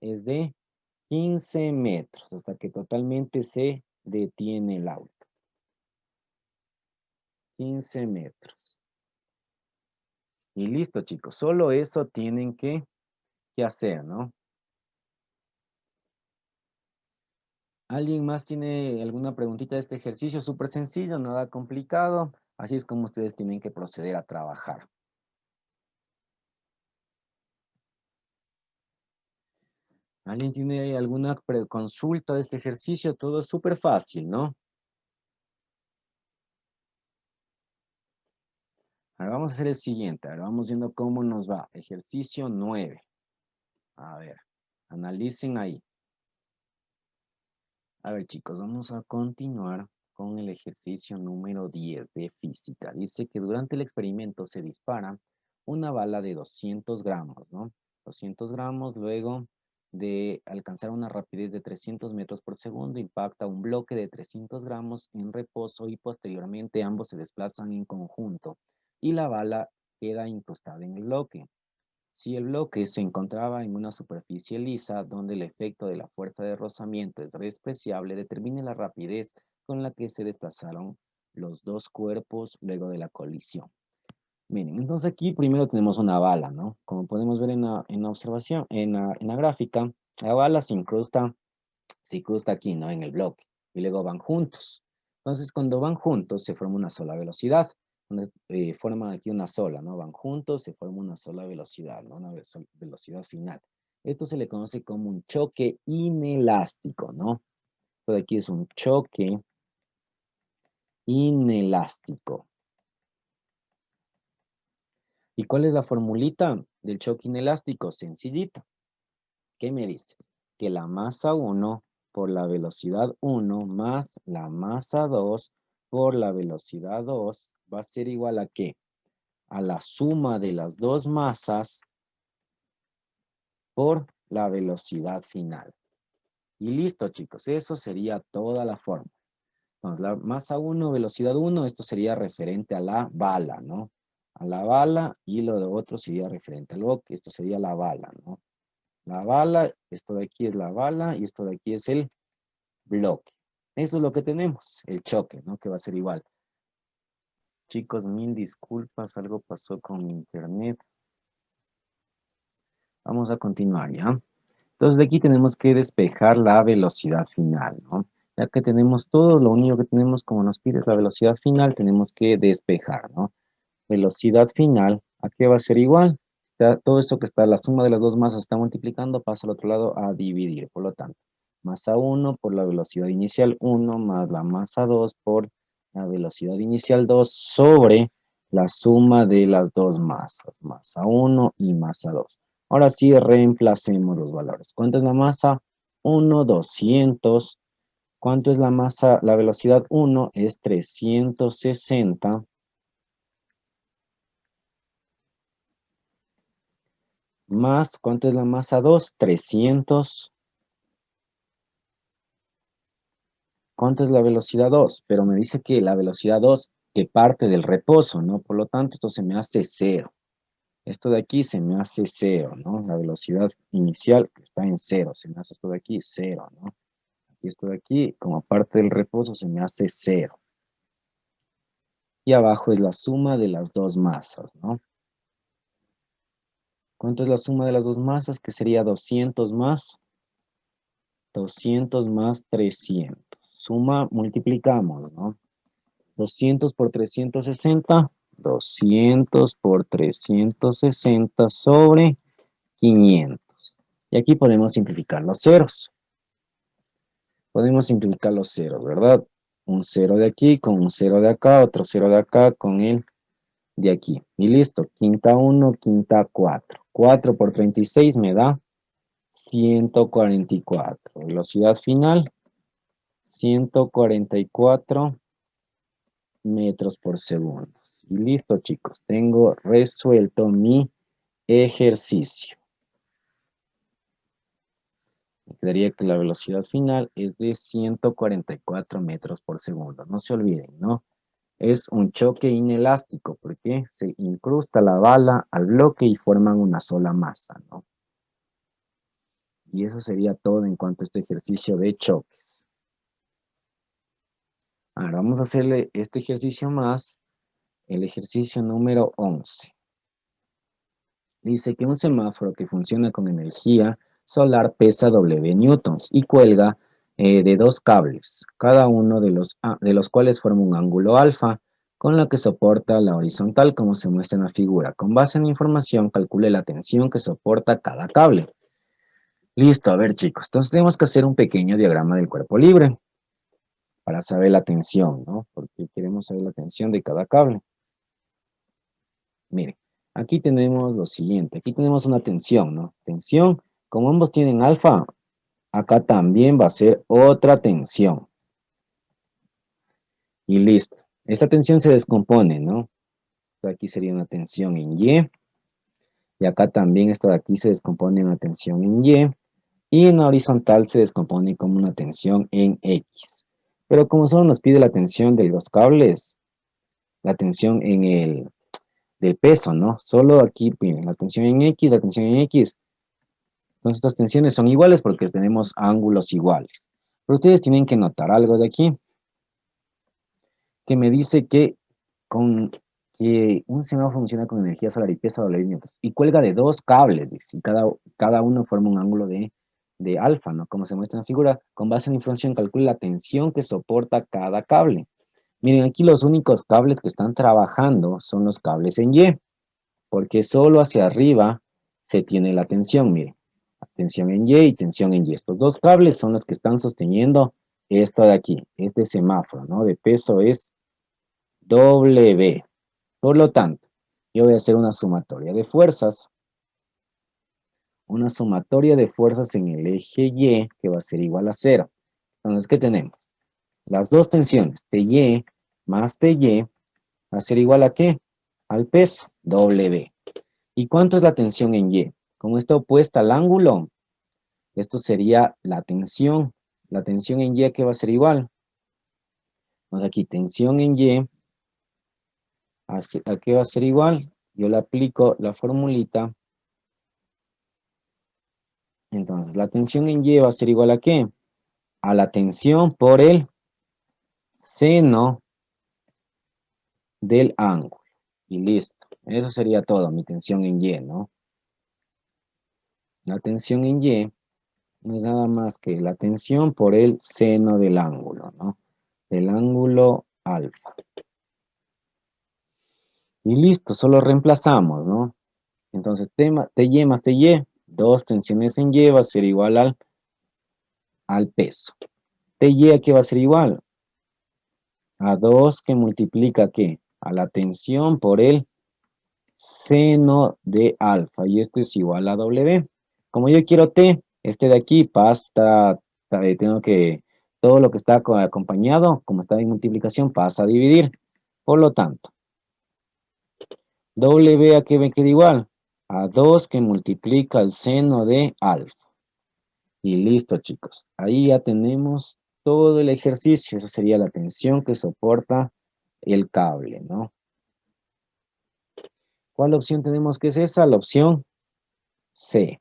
es de 15 metros, hasta que totalmente se detiene el auto. 15 metros. Y listo, chicos. Solo eso tienen que hacer, ¿no? ¿Alguien más tiene alguna preguntita de este ejercicio? Súper sencillo, nada complicado. Así es como ustedes tienen que proceder a trabajar. ¿Alguien tiene alguna consulta de este ejercicio? Todo es súper fácil, ¿no? Ahora vamos a hacer el siguiente. Ahora vamos viendo cómo nos va. Ejercicio 9. A ver, analicen ahí. A ver, chicos, vamos a continuar con el ejercicio número 10 de física. Dice que durante el experimento se dispara una bala de 200 gramos, ¿no? 200 gramos, luego de alcanzar una rapidez de 300 metros por segundo, impacta un bloque de 300 gramos en reposo y posteriormente ambos se desplazan en conjunto y la bala queda incrustada en el bloque. Si el bloque se encontraba en una superficie lisa donde el efecto de la fuerza de rozamiento es despreciable, determine la rapidez con la que se desplazaron los dos cuerpos luego de la colisión. Miren, entonces aquí primero tenemos una bala, ¿no? Como podemos ver en la observación, en la gráfica, la bala se incrusta aquí, ¿no? En el bloque. Y luego van juntos. Entonces, cuando van juntos, se forma una sola velocidad. Forman aquí una sola, ¿no? Van juntos, se forma una sola velocidad, ¿no? Una velocidad final. Esto se le conoce como un choque inelástico, ¿no? Esto de aquí es un choque inelástico. ¿Y cuál es la formulita del choque inelástico? Sencillita. ¿Qué me dice? Que la masa 1 por la velocidad 1 más la masa 2 por la velocidad 2 va a ser igual a ¿qué? A la suma de las dos masas por la velocidad final. Y listo, chicos, eso sería toda la fórmula. Entonces, la masa 1, velocidad 1, esto sería referente a la bala, ¿no? A la bala, y lo de otro sería referente al bloque, esto sería la bala, ¿no? La bala, esto de aquí es la bala, y esto de aquí es el bloque. Eso es lo que tenemos, el choque, ¿no? Que va a ser igual. Chicos, mil disculpas, algo pasó con mi internet. Vamos a continuar, ¿ya? Entonces, de aquí tenemos que despejar la velocidad final, ¿no? Ya que tenemos todo, lo único que tenemos, como nos pide la velocidad final, tenemos que despejar, ¿no? Velocidad final, ¿a qué va a ser igual? Todo esto que está, la suma de las dos masas está multiplicando, pasa al otro lado a dividir. Por lo tanto, masa 1 por la velocidad inicial 1 más la masa 2 por la velocidad inicial 2 sobre la suma de las dos masas, masa 1 y masa 2. Ahora sí, reemplacemos los valores. ¿Cuánto es la masa? 1, 200. ¿Cuánto es la masa? La velocidad 1 es 360. Más, ¿cuánto es la masa 2? 300. ¿Cuánto es la velocidad 2? Pero me dice que la velocidad 2 que parte del reposo, ¿no? Por lo tanto, esto se me hace 0. Esto de aquí se me hace 0, ¿no? La velocidad inicial está en 0. Se me hace esto de aquí 0, ¿no? Y esto de aquí, como parte del reposo, se me hace 0. Y abajo es la suma de las dos masas, ¿no? ¿Cuánto es la suma de las dos masas? Que sería 200 más 300. Suma, multiplicamos, ¿no? 200 por 360, 200 por 360 sobre 500. Y aquí podemos simplificar los ceros. Podemos simplificar los ceros, ¿verdad? Un cero de aquí con un cero de acá, otro cero de acá con el de aquí. Y listo, quinta 1, quinta 4. 4 por 36 me da 144. Velocidad final, 144 metros por segundo. Y listo, chicos. Tengo resuelto mi ejercicio. Me quedaría que la velocidad final es de 144 metros por segundo. No se olviden, ¿no? Es un choque inelástico porque se incrusta la bala al bloque y forman una sola masa, ¿no? Y eso sería todo en cuanto a este ejercicio de choques. Ahora vamos a hacerle este ejercicio más, el ejercicio número 11. Dice que un semáforo que funciona con energía solar pesa W newtons y cuelga de dos cables, cada uno de los cuales forma un ángulo alfa, con la que soporta la horizontal como se muestra en la figura. Con base en la información, calcule la tensión que soporta cada cable. Listo, a ver chicos, entonces tenemos que hacer un pequeño diagrama del cuerpo libre para saber la tensión, ¿no? Porque queremos saber la tensión de cada cable. Miren, aquí tenemos lo siguiente, aquí tenemos una tensión, ¿no? Tensión, como ambos tienen alfa, acá también va a ser otra tensión. Y listo. Esta tensión se descompone, ¿no? Aquí sería una tensión en Y. Y acá también esto de aquí se descompone en una tensión en Y. Y en la horizontal se descompone como una tensión en X. Pero como solo nos pide la tensión de los cables, la tensión en el del peso, ¿no? Solo aquí, miren, la tensión en X, la tensión en X. Entonces estas tensiones son iguales porque tenemos ángulos iguales. Pero ustedes tienen que notar algo de aquí, que me dice que un semáforo funciona con energía solar y pesa W newtons. Y cuelga de dos cables, dice, y cada uno forma un ángulo de alfa, ¿no? Como se muestra en la figura, con base en la información calcule la tensión que soporta cada cable. Miren, aquí los únicos cables que están trabajando son los cables en Y, porque solo hacia arriba se tiene la tensión, miren. Tensión en Y y tensión en Y. Estos dos cables son los que están sosteniendo esto de aquí, este semáforo, ¿no? De peso es W. Por lo tanto, yo voy a hacer una sumatoria de fuerzas. Una sumatoria de fuerzas en el eje Y que va a ser igual a 0. Entonces, ¿qué tenemos? Las dos tensiones, TY más TY, va a ser igual a ¿qué? Al peso, W. ¿Y cuánto es la tensión en Y? Como está opuesta al ángulo, esto sería la tensión. La tensión en Y que va a ser igual. Pues aquí, tensión en Y, ¿a qué va a ser igual? Yo le aplico la formulita. Entonces, la tensión en Y va a ser igual a ¿qué? A la tensión por el seno del ángulo. Y listo. Eso sería todo, mi tensión en Y, ¿no? La tensión en Y No es nada más que la tensión por el seno del ángulo, ¿no? Del ángulo alfa. Y listo, solo reemplazamos, ¿no? Entonces, TY más TY, 2 tensiones en Y va a ser igual al peso. TY, ¿a qué va a ser igual? A 2 que multiplica, ¿qué? A la tensión por el seno de alfa. Y esto es igual a W. Como yo quiero T, este de aquí pasa, tengo que, todo lo que está acompañado, como está en multiplicación, pasa a dividir. Por lo tanto, W a qué me queda igual, a 2 que multiplica el seno de alfa. Y listo, chicos. Ahí ya tenemos todo el ejercicio. Esa sería la tensión que soporta el cable, ¿no? ¿Cuál opción tenemos que es esa? La opción C.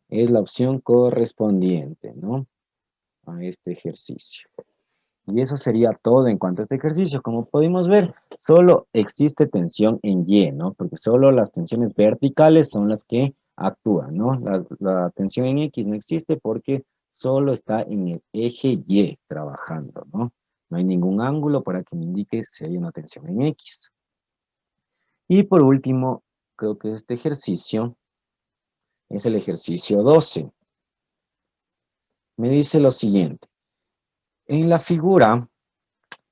Es la opción correspondiente, ¿no? A este ejercicio. Y eso sería todo en cuanto a este ejercicio. Como podemos ver, solo existe tensión en Y, ¿no? Porque solo las tensiones verticales son las que actúan, ¿no? La tensión en X no existe porque solo está en el eje Y trabajando, ¿no? No hay ningún ángulo para que me indique si hay una tensión en X. Y por último, creo que este ejercicio es el ejercicio 12. Me dice lo siguiente. En la figura,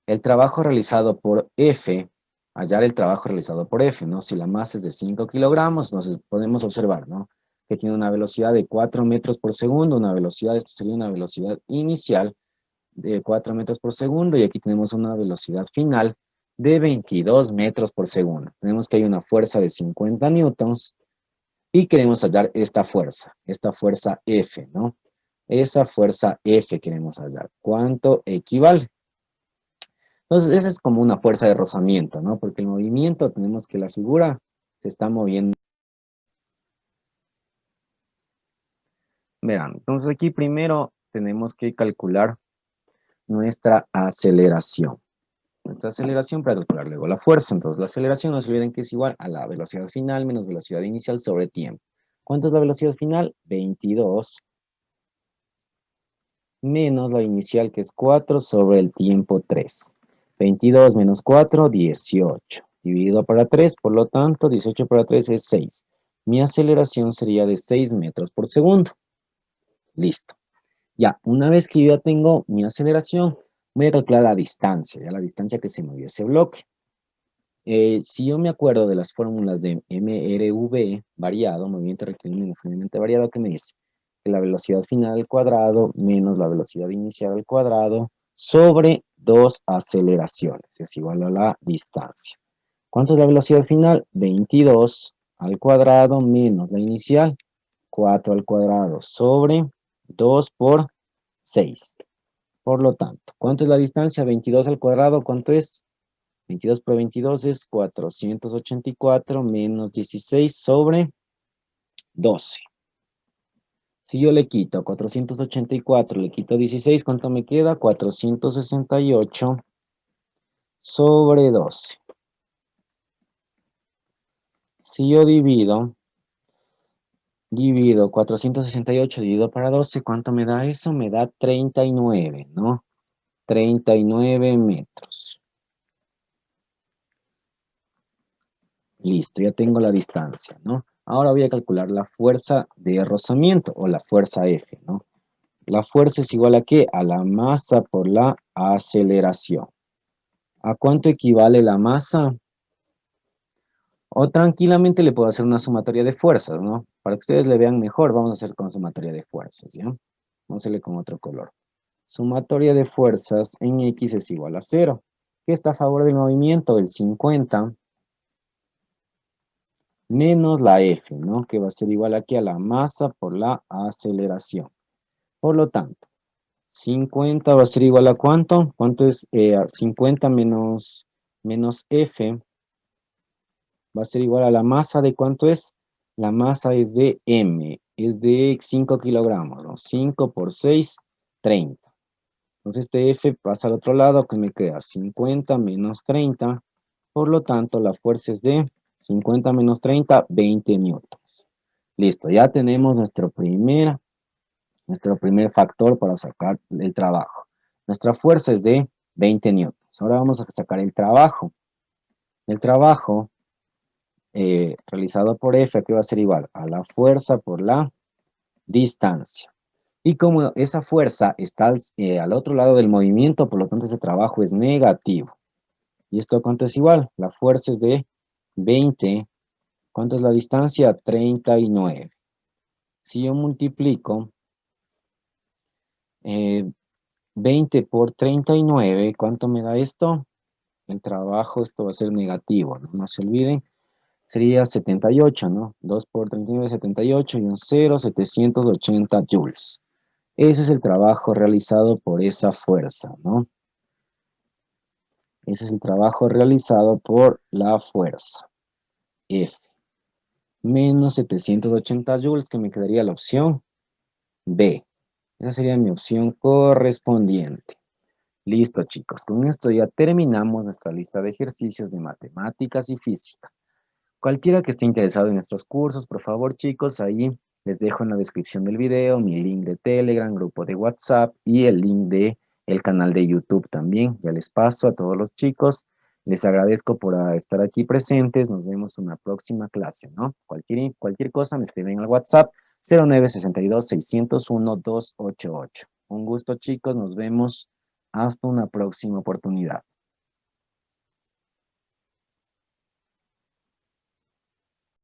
el trabajo realizado por F, hallar el trabajo realizado por F, ¿no? Si la masa es de 5 kilogramos, nos podemos observar, ¿no? Que tiene una velocidad de 4 metros por segundo, una velocidad, esta sería una velocidad inicial de 4 metros por segundo, y aquí tenemos una velocidad final de 22 metros por segundo. Tenemos que hay una fuerza de 50 newtons, y queremos hallar esta fuerza F, ¿no? Esa fuerza F queremos hallar. ¿Cuánto equivale? Entonces, esa es como una fuerza de rozamiento, ¿no? Porque el movimiento, tenemos que la figura se está moviendo. Verán, entonces aquí primero tenemos que calcular nuestra aceleración. Nuestra aceleración para calcular luego la fuerza. Entonces, la aceleración, no se olviden que es igual a la velocidad final menos velocidad inicial sobre tiempo. ¿Cuánto es la velocidad final? 22 menos la inicial, que es 4 sobre el tiempo 3. 22 menos 4, 18. Dividido para 3, por lo tanto, 18 para 3 es 6. Mi aceleración sería de 6 metros por segundo. Listo. Ya, una vez que yo ya tengo mi aceleración, voy a calcular la distancia, ya la distancia que se movió ese bloque. Si yo me acuerdo de las fórmulas de MRV variado, movimiento rectilíneo uniformemente variado, ¿qué me dice? Que la velocidad final al cuadrado menos la velocidad inicial al cuadrado sobre 2 aceleraciones, es igual a la distancia. ¿Cuánto es la velocidad final? 22 al cuadrado menos la inicial, 4 al cuadrado sobre 2 por 6. Por lo tanto, ¿cuánto es la distancia? 22 al cuadrado, ¿cuánto es? 22 por 22 es 484 menos 16 sobre 12. Si yo le quito 484, le quito 16, ¿cuánto me queda? 468 sobre 12. Si yo divido 468 dividido para 12, ¿cuánto me da eso? Me da 39, ¿no? 39 metros. Listo, ya tengo la distancia, ¿no? Ahora voy a calcular la fuerza de rozamiento o la fuerza F, ¿no? La fuerza es igual a ¿qué? A la masa por la aceleración. ¿A cuánto equivale la masa? O tranquilamente le puedo hacer una sumatoria de fuerzas, ¿no? Para que ustedes le vean mejor, vamos a hacer con sumatoria de fuerzas, ¿ya? Vamos a hacerle con otro color. Sumatoria de fuerzas en X es igual a 0. ¿Qué está a favor del movimiento? El 50 menos la F, ¿no? Que va a ser igual aquí a la masa por la aceleración. Por lo tanto, 50 va a ser igual a ¿cuánto? ¿Cuánto es 50 menos F? Va a ser igual a la masa de ¿cuánto es? La masa es de M, es de 5 kilogramos, ¿no? 5 por 6, 30. Entonces este F pasa al otro lado, que me queda 50 menos 30. Por lo tanto, la fuerza es de 50 menos 30, 20 newtons. Listo, ya tenemos nuestro primer factor para sacar el trabajo. Nuestra fuerza es de 20 newtons. Ahora vamos a sacar el trabajo. El trabajo realizado por F, que va a ser igual a la fuerza por la distancia. Y como esa fuerza está al otro lado del movimiento, por lo tanto ese trabajo es negativo. ¿Y esto cuánto es igual? La fuerza es de 20. ¿Cuánto es la distancia? 39. Si yo multiplico 20 por 39, ¿cuánto me da esto? El trabajo, esto va a ser negativo, no se olviden. Sería 78, ¿no? 2 por 39, 78 y un 0, 780 joules. Ese es el trabajo realizado por esa fuerza, ¿no? Ese es el trabajo realizado por la fuerza, F. Menos 780 joules, que me quedaría la opción B. Esa sería mi opción correspondiente. Listo, chicos. Con esto ya terminamos nuestra lista de ejercicios de matemáticas y física. Cualquiera que esté interesado en nuestros cursos, por favor, chicos, ahí les dejo en la descripción del video mi link de Telegram, grupo de WhatsApp y el link de el canal de YouTube también. Ya les paso a todos los chicos. Les agradezco por estar aquí presentes. Nos vemos en una próxima clase, ¿no? Cualquier cosa me escriben al WhatsApp 0962-601-288. Un gusto, chicos. Nos vemos hasta una próxima oportunidad.